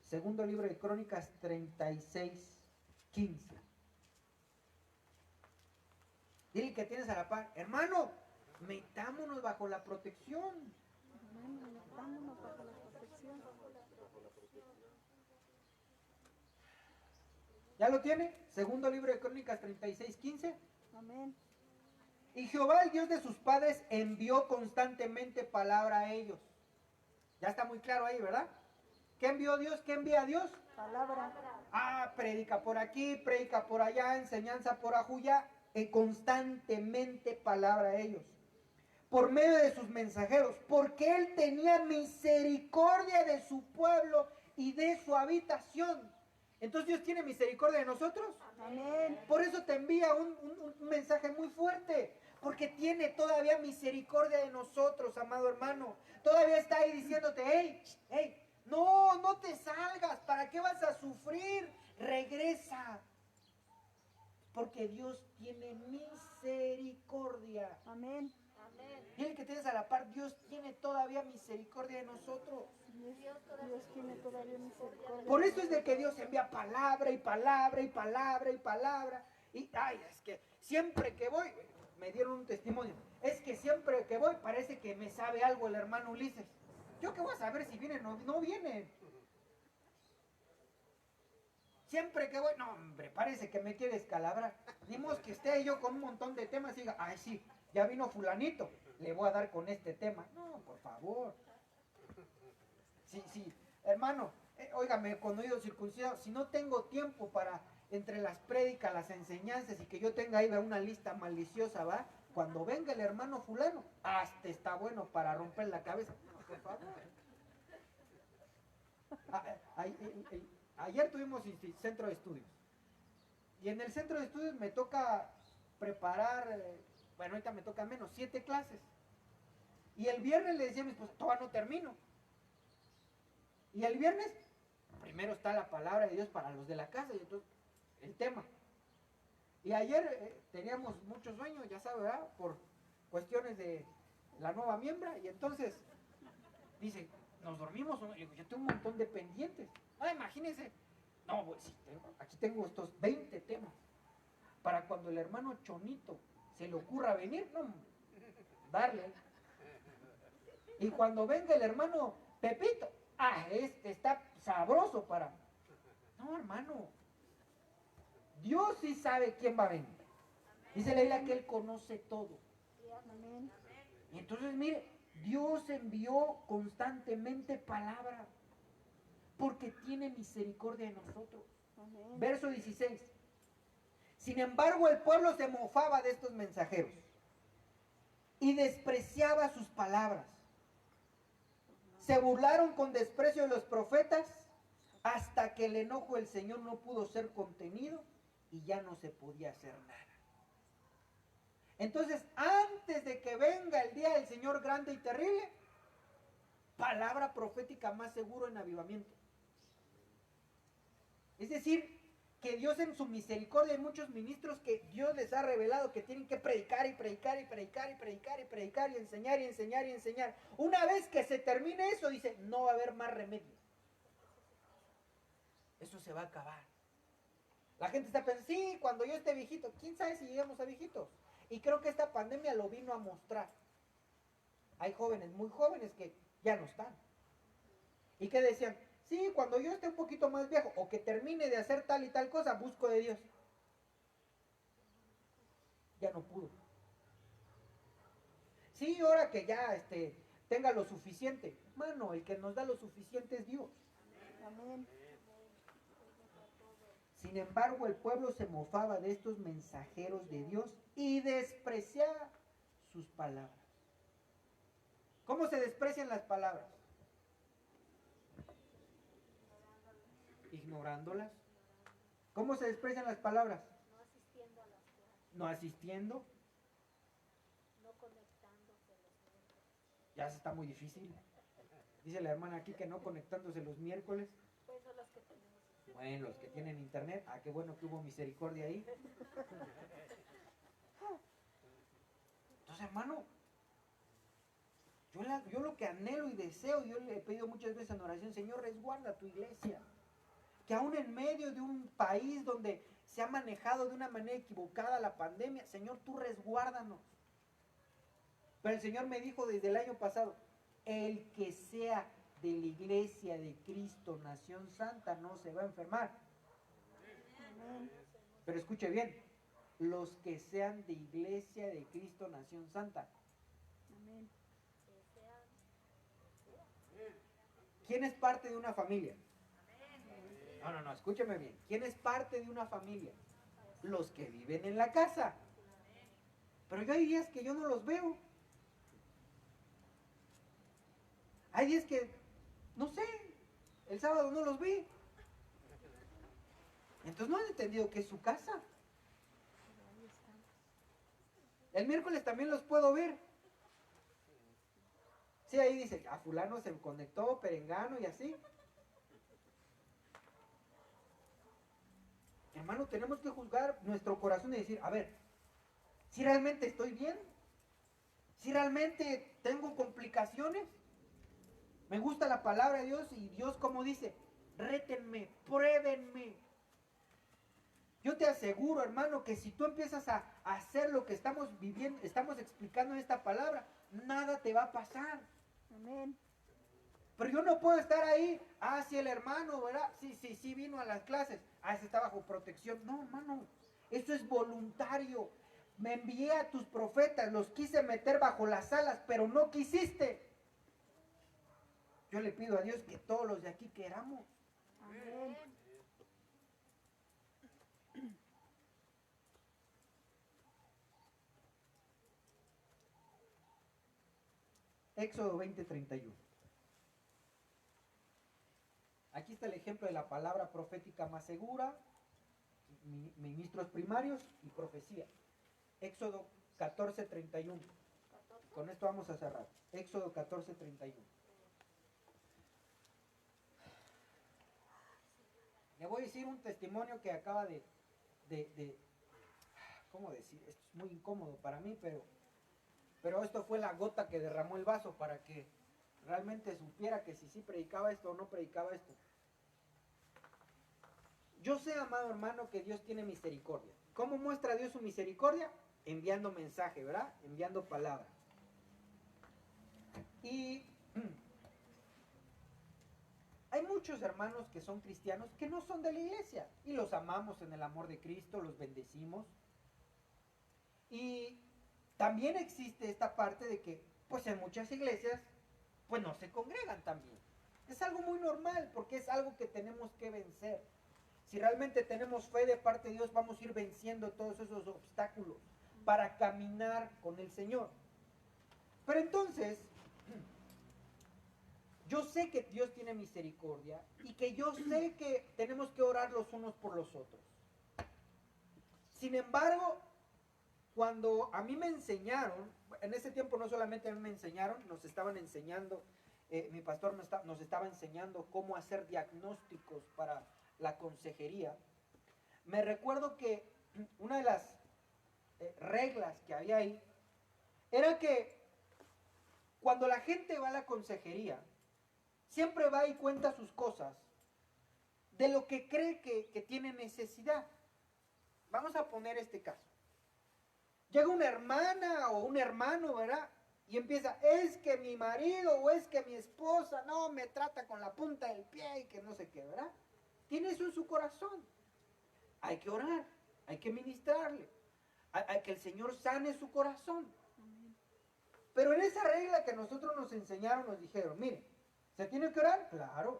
Speaker 1: Segundo libro de Crónicas 36:15. Dile que tienes a la par, hermano, metámonos bajo la protección.
Speaker 2: Amén. Metámonos bajo la protección.
Speaker 1: ¿Ya lo tiene? Segundo libro de Crónicas 36:15.
Speaker 2: Amén.
Speaker 1: Y Jehová, el Dios de sus padres, envió constantemente palabra a ellos. Ya está muy claro ahí, ¿verdad? ¿Qué envió Dios? ¿Qué envía Dios?
Speaker 2: Palabra.
Speaker 1: Ah, predica por aquí, predica por allá, enseñanza por ajuya, constantemente palabra a ellos. Por medio de sus mensajeros, porque Él tenía misericordia de su pueblo y de su habitación. Entonces Dios tiene misericordia de nosotros.
Speaker 2: Amén.
Speaker 1: Por eso te envía un mensaje muy fuerte, porque tiene todavía misericordia de nosotros, amado hermano. Todavía está ahí diciéndote, hey, hey, no te salgas, ¿para qué vas a sufrir? Regresa. Porque Dios tiene misericordia.
Speaker 2: Amén.
Speaker 3: Amén.
Speaker 1: Dile que tienes a la par, Dios tiene todavía misericordia de nosotros.
Speaker 2: Dios tiene todavía misericordia.
Speaker 1: Por eso es de que Dios envía palabra y palabra y palabra y palabra. Y, ay, es que siempre que voy, me dieron un testimonio, es que siempre que voy parece que me sabe algo el hermano Ulises. ¿Yo qué voy a saber si viene o no viene? Siempre que voy, no hombre, parece que me quiere escalabrar. Dimos que esté yo con un montón de temas y diga, ay sí, ya vino fulanito, le voy a dar con este tema. No, por favor. Sí, hermano, óigame, cuando he ido circuncidado, si no tengo tiempo para, entre las prédicas, las enseñanzas y que yo tenga ahí una lista maliciosa, ¿va? Cuando venga el hermano fulano, hasta está bueno para romper la cabeza. No, por favor. Ayer tuvimos centro de estudios. Y en el centro de estudios me toca preparar, bueno, ahorita me toca menos, 7 clases. Y el viernes le decía a mi esposa, todavía no termino. Y el viernes, primero está la palabra de Dios para los de la casa y entonces el tema. Y ayer teníamos mucho sueño, ya sabe, ¿verdad? Por cuestiones de la nueva miembra. Y entonces dice, nos dormimos. Yo tengo un montón de pendientes. Ah, imagínense. No, pues sí, aquí tengo estos 20 temas. Para cuando el hermano Chonito se le ocurra venir, no, darle. Y cuando venga el hermano Pepito, este está sabroso para... No, hermano. Dios sí sabe quién va a venir. Dice la Biblia que Él conoce todo.
Speaker 2: Amén.
Speaker 1: Y entonces, mire, Dios envió constantemente palabra porque tiene misericordia de nosotros.
Speaker 2: Amén.
Speaker 1: Verso 16. Sin embargo, el pueblo se mofaba de estos mensajeros y despreciaba sus palabras. Se burlaron con desprecio de los profetas hasta que el enojo del Señor no pudo ser contenido y ya no se podía hacer nada. Entonces, antes de que venga el día del Señor grande y terrible, palabra profética más seguro en avivamiento. Es decir, que Dios en su misericordia, hay muchos ministros que Dios les ha revelado que tienen que predicar y predicar y predicar y predicar y predicar y enseñar y enseñar y enseñar. Una vez que se termine eso, dice, no va a haber más remedio. Eso se va a acabar. La gente está pensando, sí, cuando yo esté viejito, ¿quién sabe si llegamos a viejitos? Y creo que esta pandemia lo vino a mostrar. Hay jóvenes, muy jóvenes que ya no están. Y que decían, sí, cuando yo esté un poquito más viejo o que termine de hacer tal y tal cosa, busco de Dios. Ya no pudo. Sí, ahora que ya tenga lo suficiente. Mano, el que nos da lo suficiente es Dios.
Speaker 2: Amén.
Speaker 1: Sin embargo, el pueblo se mofaba de estos mensajeros de Dios y despreciaba sus palabras. ¿Cómo se desprecian las palabras? Ignorándolas. ¿Cómo se desprecian las palabras?
Speaker 3: No asistiendo a las clases,
Speaker 1: No asistiendo.
Speaker 3: no conectándose los miembros.
Speaker 1: Ya se está muy difícil. Dice la hermana aquí que no conectándose los miércoles.
Speaker 3: Pues son los que tenemos.
Speaker 1: Bueno, los que tienen internet, qué bueno que hubo misericordia ahí. Entonces, hermano, yo lo que anhelo y deseo, yo le he pedido muchas veces en oración, Señor, resguarda tu iglesia. Que aún en medio de un país donde se ha manejado de una manera equivocada la pandemia, Señor, tú resguárdanos. Pero el Señor me dijo desde el año pasado, el que sea de la iglesia de Cristo, Nación Santa, no se va a enfermar.
Speaker 2: Amén.
Speaker 1: Pero escuche bien, los que sean de iglesia de Cristo, Nación Santa.
Speaker 2: Amén.
Speaker 3: Que sean
Speaker 1: ¿quién es parte de una familia? No, escúcheme bien. ¿Quién es parte de una familia? Los que viven en la casa. Pero yo hay días que yo no los veo. Hay días que, no sé, el sábado no los vi. Entonces no han entendido que es su casa. El miércoles también los puedo ver. Sí, ahí dice, a fulano se conectó, perengano y así. Hermano, tenemos que juzgar nuestro corazón y decir, a ver, si realmente estoy bien, si realmente tengo complicaciones, me gusta la palabra de Dios y Dios como dice, rétenme, pruébenme. Yo te aseguro, hermano, que si tú empiezas a hacer lo que estamos viviendo, estamos explicando en esta palabra, nada te va a pasar.
Speaker 2: Amén.
Speaker 1: Pero yo no puedo estar ahí, sí, el hermano, ¿verdad? Sí, vino a las clases, ese está bajo protección. No, hermano, eso es voluntario. Me envié a tus profetas, los quise meter bajo las alas, pero no quisiste. Yo le pido a Dios que todos los de aquí queramos.
Speaker 2: Amén.
Speaker 1: Éxodo 20:31. Aquí está el ejemplo de la palabra profética más segura, ministros primarios y profecía. Éxodo 14:31. Con esto vamos a cerrar. Éxodo 14:31. Le voy a decir un testimonio que acaba de ¿cómo decir? Esto es muy incómodo para mí, pero esto fue la gota que derramó el vaso para que realmente supiera que si sí predicaba esto o no predicaba esto. Yo sé, amado hermano, que Dios tiene misericordia. ¿Cómo muestra Dios su misericordia? Enviando mensaje, ¿verdad? Enviando palabra. Y hay muchos hermanos que son cristianos que no son de la iglesia y los amamos en el amor de Cristo, los bendecimos. Y también existe esta parte de que, pues en muchas iglesias, pues no se congregan también. Es algo muy normal porque es algo que tenemos que vencer. Si realmente tenemos fe de parte de Dios, vamos a ir venciendo todos esos obstáculos para caminar con el Señor. Pero entonces, yo sé que Dios tiene misericordia y que yo sé que tenemos que orar los unos por los otros. Sin embargo, cuando a mí me enseñaron, en ese tiempo no solamente a mí me enseñaron, nos estaban enseñando, mi pastor nos estaba enseñando cómo hacer diagnósticos para la consejería. Me recuerdo que una de las reglas que había ahí era que cuando la gente va a la consejería, siempre va y cuenta sus cosas de lo que cree que tiene necesidad. Vamos a poner este caso. Llega una hermana o un hermano, ¿verdad? Y empieza, es que mi marido o es que mi esposa no me trata con la punta del pie y que no sé qué, ¿verdad? Tiene eso en su corazón. Hay que orar, hay que ministrarle, hay que el Señor sane su corazón. Pero en esa regla que nosotros nos enseñaron, nos dijeron, mire, ¿se tiene que orar? Claro.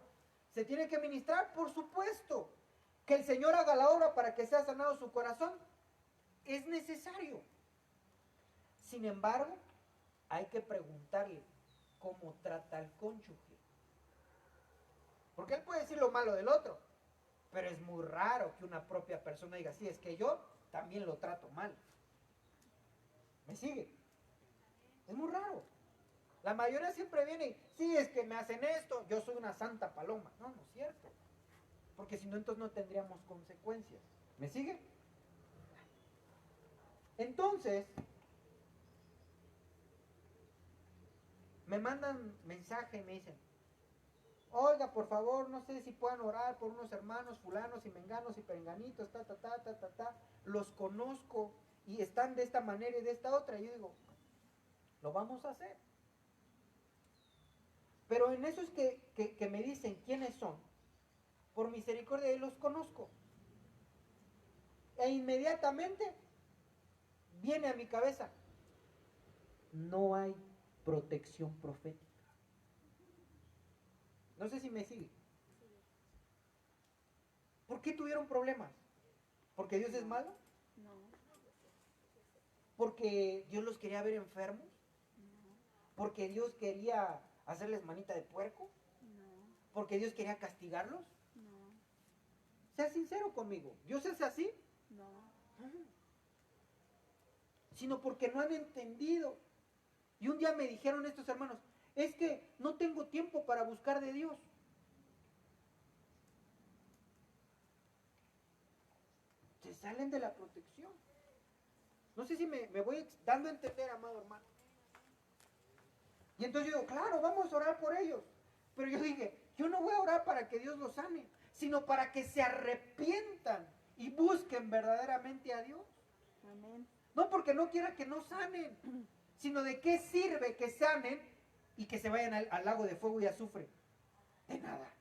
Speaker 1: ¿Se tiene que ministrar? Por supuesto. ¿Que el Señor haga la obra para que sea sanado su corazón? Es necesario. Sin embargo, hay que preguntarle cómo trata al cónyuge. Porque él puede decir lo malo del otro, pero es muy raro que una propia persona diga, sí, es que yo también lo trato mal. ¿Me sigue? Es muy raro. La mayoría siempre viene y, sí, es que me hacen esto, yo soy una santa paloma. No, no es cierto. Porque si no, entonces no tendríamos consecuencias. ¿Me sigue? Entonces, me mandan mensaje y me dicen, oiga, por favor, no sé si puedan orar por unos hermanos fulanos y menganos y perenganitos, los conozco y están de esta manera y de esta otra. Y yo digo, lo vamos a hacer. Pero en esos que me dicen quiénes son, por misericordia los conozco. E inmediatamente viene a mi cabeza, no hay protección profética. No sé si me sigue. ¿Por qué tuvieron problemas? ¿Porque Dios es malo?
Speaker 2: No,
Speaker 1: ¿Porque Dios los quería ver enfermos?
Speaker 2: no,
Speaker 1: ¿Porque Dios quería hacerles manita de puerco?
Speaker 2: no,
Speaker 1: ¿Porque Dios quería castigarlos?
Speaker 2: no,
Speaker 1: Sea sincero conmigo. ¿Dios es así?
Speaker 2: no.
Speaker 1: No. Sino porque no han entendido. Y un día me dijeron estos hermanos, es que no tengo tiempo para buscar de Dios. Se salen de la protección. No sé si me voy dando a entender, amado hermano. Y entonces yo digo, claro, vamos a orar por ellos. Pero yo dije, yo no voy a orar para que Dios los sane, sino para que se arrepientan y busquen verdaderamente a Dios.
Speaker 2: Amén.
Speaker 1: No porque no quiera que no sanen, sino de qué sirve que sanen y que se vayan al lago de fuego y azufre. De nada.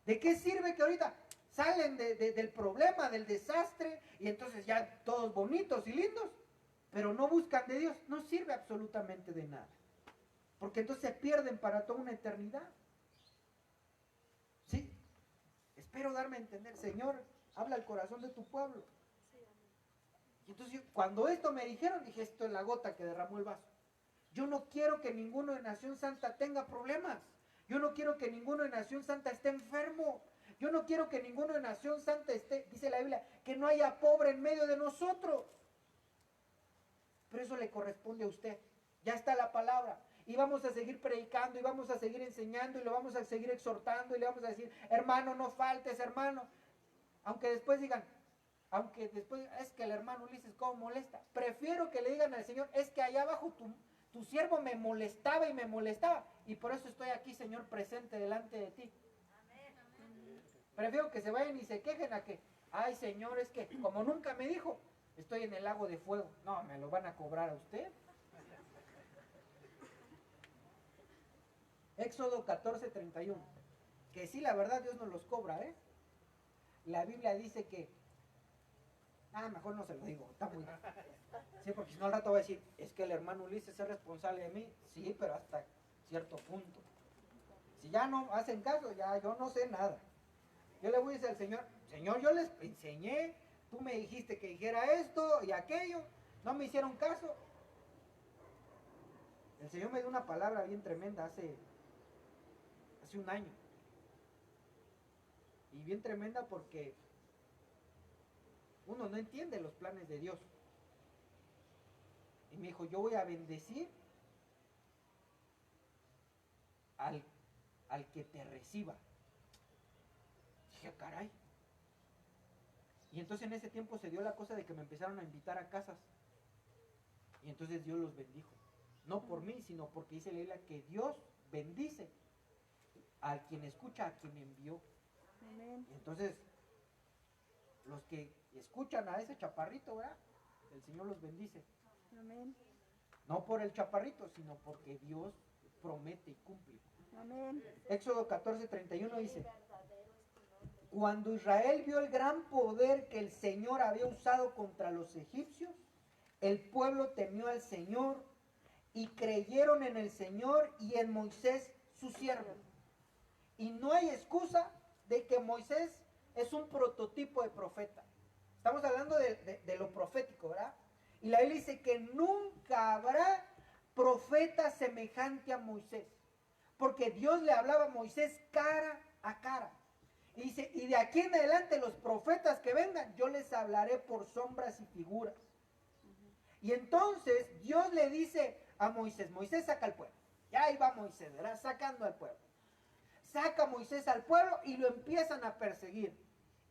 Speaker 1: ¿De qué sirve que ahorita salen del problema, del desastre, y entonces ya todos bonitos y lindos, pero no buscan de Dios? No sirve absolutamente de nada. Porque entonces se pierden para toda una eternidad. ¿Sí? Espero darme a entender. Señor, habla al corazón de tu pueblo. Y entonces cuando esto me dijeron, dije, esto es la gota que derramó el vaso. Yo no quiero que ninguno de Nación Santa tenga problemas. Yo no quiero que ninguno de Nación Santa esté enfermo. Yo no quiero que ninguno de Nación Santa esté, dice la Biblia, que no haya pobre en medio de nosotros. Pero eso le corresponde a usted. Ya está la palabra. Y vamos a seguir predicando, y vamos a seguir enseñando, y lo vamos a seguir exhortando, y le vamos a decir, hermano, no faltes, hermano. Aunque después digan, es que el hermano Ulises cómo molesta. Prefiero que le digan al Señor, es que allá abajo tu siervo me molestaba y me molestaba. Y por eso estoy aquí, Señor, presente delante de ti. Prefiero que se vayan y se quejen a que, ay, Señor, es que como nunca me dijo, estoy en el lago de fuego. No, me lo van a cobrar a usted. Éxodo 14:31. Que sí, la verdad, Dios nos los cobra, ¿eh? La Biblia dice que... mejor no se lo digo, está muy... Sí, porque si no al rato va a decir, es que el hermano Ulises es responsable de mí. Sí, pero hasta cierto punto. Si ya no hacen caso, ya yo no sé nada. Yo le voy a decir al Señor, Señor, yo les enseñé, tú me dijiste que dijera esto y aquello, no me hicieron caso. El Señor me dio una palabra bien tremenda hace un año. Y bien tremenda porque uno no entiende los planes de Dios. Y me dijo, yo voy a bendecir al que te reciba. Dije, caray. Y entonces en ese tiempo se dio la cosa de que me empezaron a invitar a casas. Y entonces Dios los bendijo. No por mí, sino porque dice la Biblia que Dios bendice al quien escucha, a quien envió.
Speaker 2: Amén.
Speaker 1: Y entonces, los que escuchan a ese chaparrito, ¿verdad? El Señor los bendice.
Speaker 2: Amén.
Speaker 1: No por el chaparrito, sino porque Dios promete y cumple.
Speaker 2: Amén.
Speaker 1: Éxodo 14:31 dice, cuando Israel vio el gran poder que el Señor había usado contra los egipcios, el pueblo temió al Señor y creyeron en el Señor y en Moisés su siervo. Y no hay excusa de que Moisés es un prototipo de profeta. Estamos hablando de lo profético, ¿verdad? Y la Biblia dice que nunca habrá profeta semejante a Moisés. Porque Dios le hablaba a Moisés cara a cara. Y dice, y de aquí en adelante los profetas que vengan, yo les hablaré por sombras y figuras. Y entonces Dios le dice a Moisés, Moisés saca al pueblo. Ya ahí va Moisés, ¿verdad? Sacando al pueblo. Saca a Moisés al pueblo y lo empiezan a perseguir.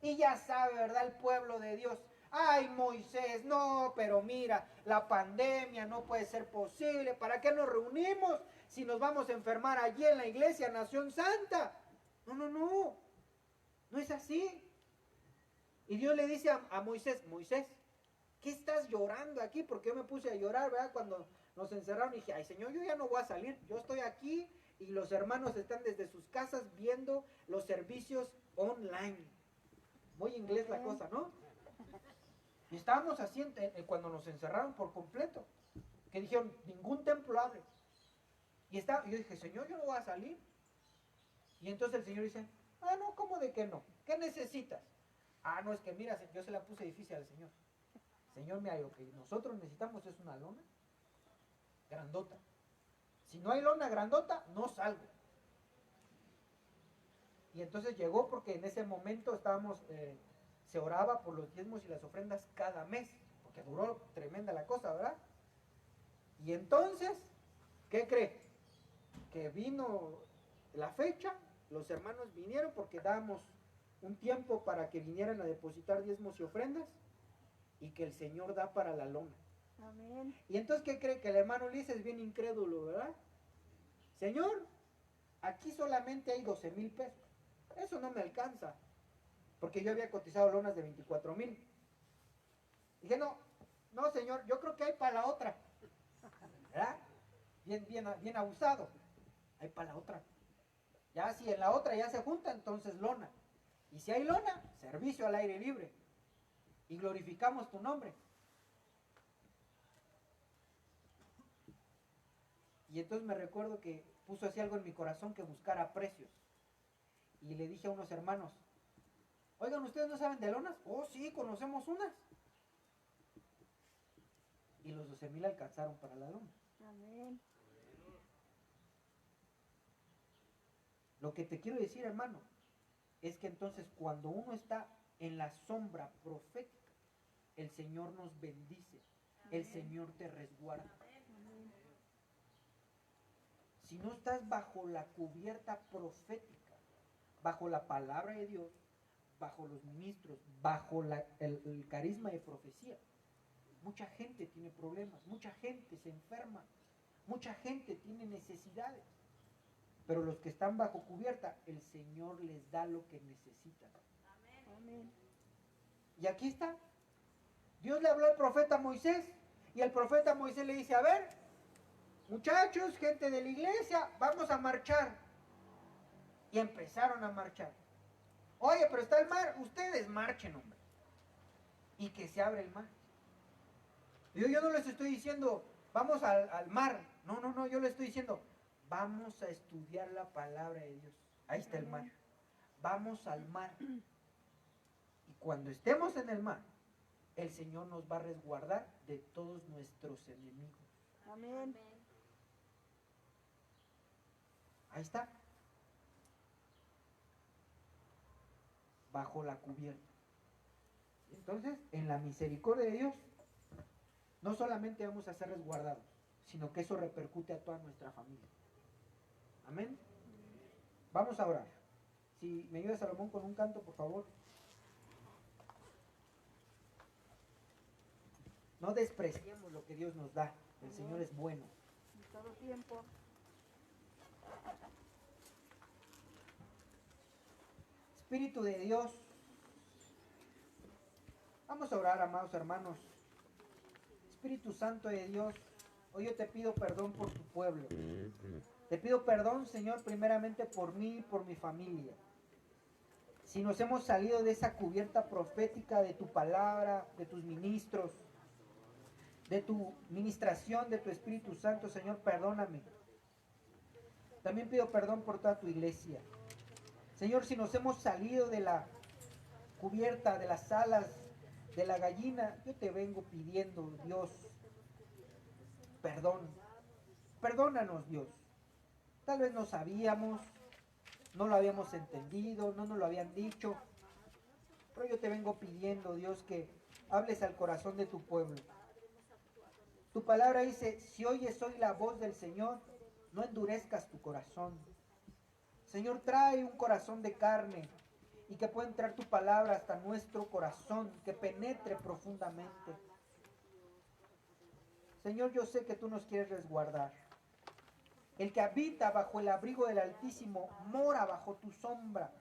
Speaker 1: Y ya sabe, ¿verdad? El pueblo de Dios. Ay, Moisés, no, pero mira, la pandemia no puede ser posible. ¿Para qué nos reunimos si nos vamos a enfermar allí en la iglesia Nación Santa? No, no, no. No es así. Y Dios le dice a Moisés, Moisés, ¿qué estás llorando aquí? Porque yo me puse a llorar, ¿verdad? Cuando nos encerraron y dije, ay, Señor, yo ya no voy a salir. Yo estoy aquí y los hermanos están desde sus casas viendo los servicios online. Muy inglés la cosa, ¿no? Y estábamos así cuando nos encerraron por completo. Que dijeron, ningún templo abre. Y yo dije, Señor, yo no voy a salir. Y entonces el Señor dice, ah, no, ¿cómo de que no? ¿Qué necesitas? Ah, no, es que mira, yo se la puse difícil al Señor. Señor, mira, lo que nosotros necesitamos es una lona grandota. Si no hay lona grandota, no salgo. Y entonces llegó porque en ese momento se oraba por los diezmos y las ofrendas cada mes, porque duró tremenda la cosa, ¿verdad? Y entonces, ¿qué cree? Que vino la fecha, los hermanos vinieron porque dábamos un tiempo para que vinieran a depositar diezmos y ofrendas, y que el Señor da para la lona.
Speaker 2: Amén.
Speaker 1: Y entonces, ¿qué cree? Que el hermano Ulises es bien incrédulo, ¿verdad? Señor, aquí solamente hay 12,000 pesos. Eso no me alcanza, porque yo había cotizado lonas de 24,000. Dije, no, Señor, yo creo que hay para la otra. ¿Verdad? Bien abusado. Hay para la otra. Ya si en la otra ya se junta, entonces lona. Y si hay lona, servicio al aire libre. Y glorificamos tu nombre. Y entonces me recuerdo que puso así algo en mi corazón, que buscara precios. Y le dije a unos hermanos, oigan, ¿ustedes no saben de lonas? Oh, sí, conocemos unas. Y los 12,000 alcanzaron para la lona.
Speaker 2: Amén.
Speaker 1: Lo que te quiero decir, hermano, es que entonces cuando uno está en la sombra profética, el Señor nos bendice, el Señor te resguarda.
Speaker 2: Amén.
Speaker 1: Si no estás bajo la cubierta profética, bajo la palabra de Dios, bajo los ministros, bajo el carisma de profecía, mucha gente tiene problemas, mucha gente se enferma, mucha gente tiene necesidades. Pero los que están bajo cubierta, el Señor les da lo que necesitan.
Speaker 2: Amén.
Speaker 1: Y aquí está. Dios le habló al profeta Moisés, y el profeta Moisés le dice, a ver, muchachos, gente de la iglesia, vamos a marchar. Y empezaron a marchar. Oye, pero está el mar, ustedes marchen, hombre. Y que se abre el mar. Yo no les estoy diciendo, vamos al mar. No, yo les estoy diciendo, vamos a estudiar la palabra de Dios. Ahí está el mar. Vamos al mar. Y cuando estemos en el mar, el Señor nos va a resguardar de todos nuestros enemigos.
Speaker 2: Amén.
Speaker 1: Ahí está. Bajo la cubierta. Entonces, en la misericordia de Dios, no solamente vamos a ser resguardados, sino que eso repercute a toda nuestra familia. Amén. Vamos a orar. Si me ayuda Salomón con un canto, por favor. No despreciemos lo que Dios nos da. El Señor es bueno.
Speaker 2: En todo tiempo.
Speaker 1: Espíritu de Dios, vamos a orar, amados hermanos. Espíritu Santo de Dios, hoy yo te pido perdón por tu pueblo. Te pido perdón, Señor, primeramente por mí y por mi familia. Si nos hemos salido de esa cubierta profética de tu palabra, de tus ministros, de tu ministración, de tu Espíritu Santo, Señor, perdóname. También pido perdón por toda tu iglesia. Señor, si nos hemos salido de la cubierta, de las alas, de la gallina, yo te vengo pidiendo, Dios, perdón. Perdónanos, Dios. Tal vez no sabíamos, no lo habíamos entendido, no nos lo habían dicho, pero yo te vengo pidiendo, Dios, que hables al corazón de tu pueblo. Tu palabra dice, si oyes hoy la voz del Señor, no endurezcas tu corazón. Señor, trae un corazón de carne y que pueda entrar tu palabra hasta nuestro corazón, que penetre profundamente. Señor, yo sé que tú nos quieres resguardar. El que habita bajo el abrigo del Altísimo mora bajo tu sombra.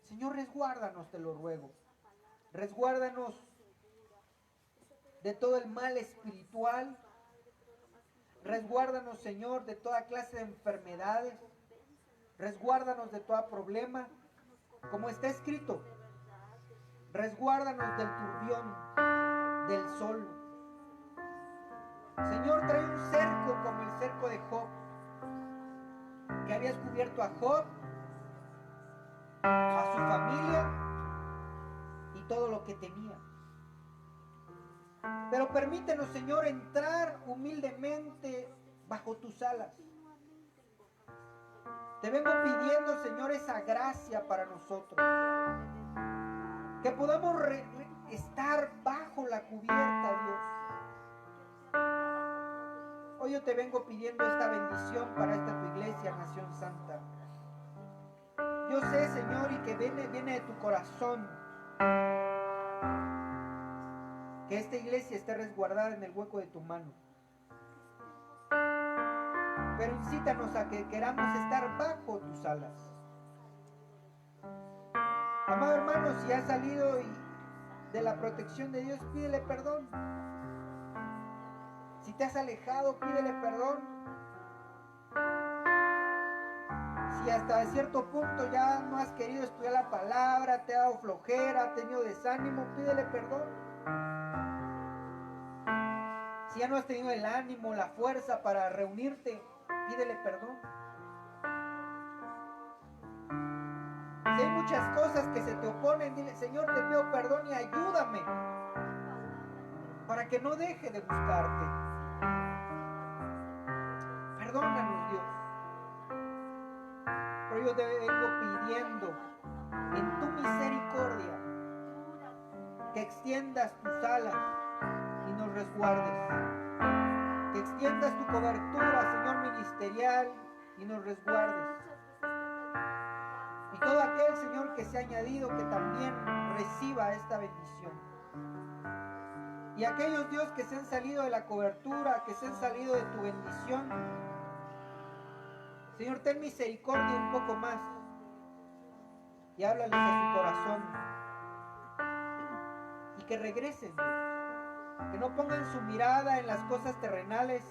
Speaker 1: Señor, resguárdanos, te lo ruego. Resguárdanos de todo el mal espiritual. Resguárdanos, Señor, de toda clase de enfermedades. Resguárdanos de todo problema. Como está escrito, resguárdanos del turbión del sol. Señor, trae un cerco como el cerco de Job. habías cubierto a Job, a su familia y todo lo que tenía. Pero permítenos, Señor, entrar humildemente bajo tus alas. Te vengo pidiendo, Señor, esa gracia para nosotros. Que podamos estar bajo la cubierta, Dios. Hoy yo te vengo pidiendo esta bendición para esta tu iglesia, Nación Santa. Yo sé, Señor, y que viene de tu corazón, que esta iglesia esté resguardada en el hueco de tu mano. Pero incítanos a que queramos estar bajo tus alas. Amado hermano, si has salido de la protección de Dios, pídele perdón. Si te has alejado, pídele perdón. Si hasta cierto punto ya no has querido estudiar la palabra, te ha dado flojera, has tenido desánimo, pídele perdón. Si ya no has tenido el ánimo, la fuerza para reunirte, pídele perdón. Si hay muchas cosas que se te oponen, dile: Señor, te pido perdón y ayúdame para que no deje de buscarte. Perdónanos, Dios. Pero yo te vengo pidiendo en tu misericordia que extiendas tus alas y nos resguardes. Que extiendas tu cobertura, Señor, ministerial y nos resguardes. Y todo aquel, Señor, que se ha añadido, que también reciba esta bendición. Y aquellos, Dios, que se han salido de la cobertura, que se han salido de tu bendición, Señor, ten misericordia un poco más y háblales a su corazón. Y que regresen, Dios. Que no pongan su mirada en las cosas terrenales,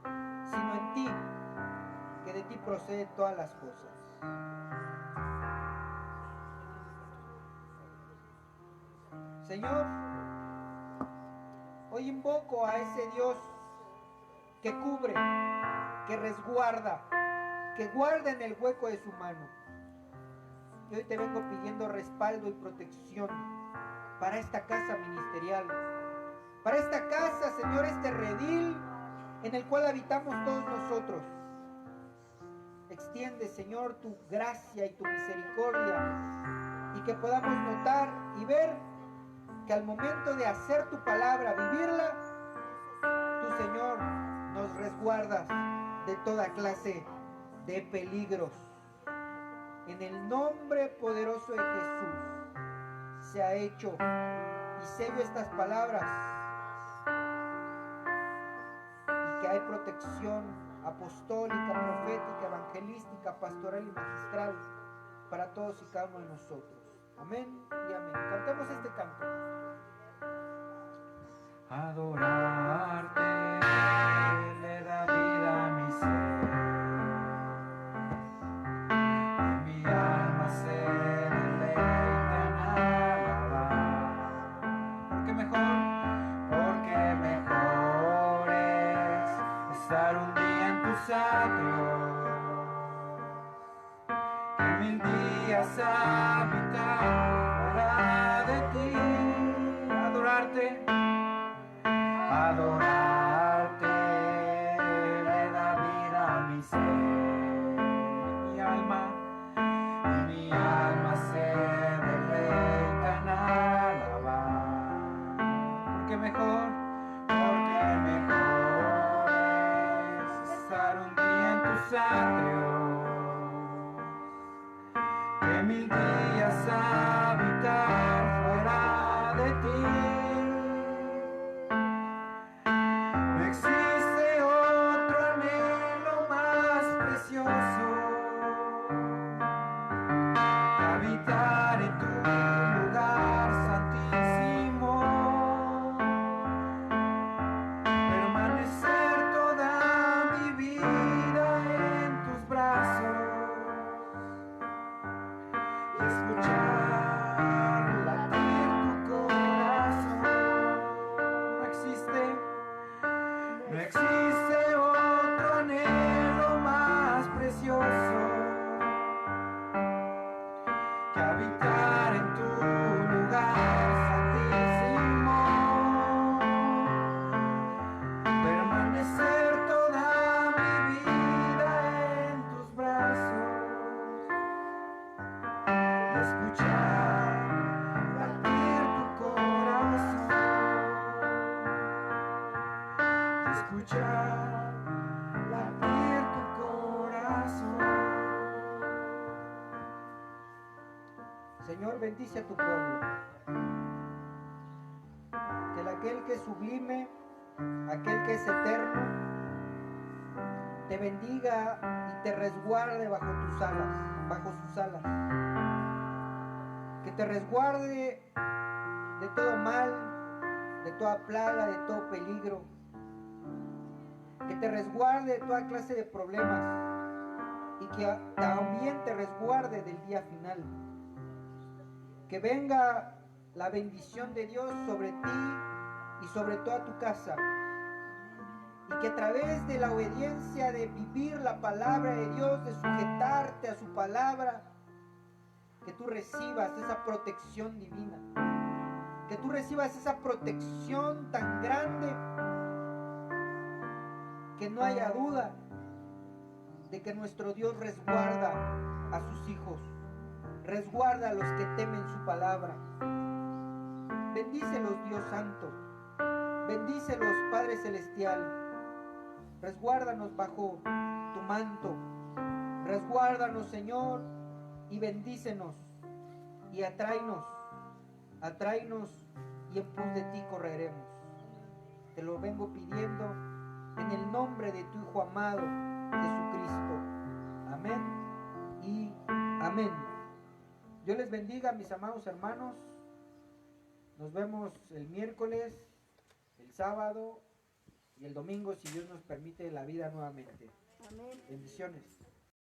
Speaker 1: sino en ti, que de ti proceden todas las cosas. Señor, hoy invoco a ese Dios que cubre, que resguarda, que guarda en el hueco de su mano. Y hoy te vengo pidiendo respaldo y protección para esta casa ministerial, para esta casa, Señor, este redil en el cual habitamos todos nosotros. Extiende, Señor, tu gracia y tu misericordia, y que podamos notar y ver que al momento de hacer tu palabra, vivirla, tú, Señor, nos resguardas de toda clase de peligros. En el nombre poderoso de Jesús se ha hecho, y sello estas palabras, y que hay protección apostólica, profética, evangelística, pastoral y magistral para todos y cada uno de nosotros. Amén y amén. Cantemos este canto.
Speaker 4: Adorarte le da vida a mi ser, y mi alma se deleita en alabar. Porque mejor es estar un día en tus atrios que 1000 días habitar fuera de ti. Adorarte le da vida a mi ser, mi alma se deleita en alabar. Porque mejor es estar un día en tus atrios que 1000 días habitar fuera de ti. No existe otro anhelo más precioso que habitar en tu lugar santísimo, permanecer toda mi vida en tus brazos y escuchar
Speaker 1: Señor, bendice a tu pueblo. Que aquel que es sublime, aquel que es eterno, te bendiga y te resguarde bajo tus alas, bajo sus alas. Que te resguarde de todo mal, de toda plaga, de todo peligro. Que te resguarde de toda clase de problemas y que también te resguarde del día final. Que venga la bendición de Dios sobre ti y sobre toda tu casa. Y que a través de la obediencia de vivir la palabra de Dios, de sujetarte a su palabra, que tú recibas esa protección divina. Que tú recibas esa protección tan grande que no haya duda de que nuestro Dios resguarda a sus hijos. Resguarda a los que temen su palabra. Bendícelos, Dios Santo. Bendícelos, Padre Celestial. Resguárdanos bajo tu manto. Resguárdanos, Señor, y bendícenos. Y atráenos y en pos de ti correremos. Te lo vengo pidiendo en el nombre de tu Hijo amado, Jesucristo. Amén y amén. Dios les bendiga, mis amados hermanos. Nos vemos el miércoles, el sábado y el domingo, si Dios nos permite la vida nuevamente.
Speaker 2: Amén.
Speaker 1: Bendiciones.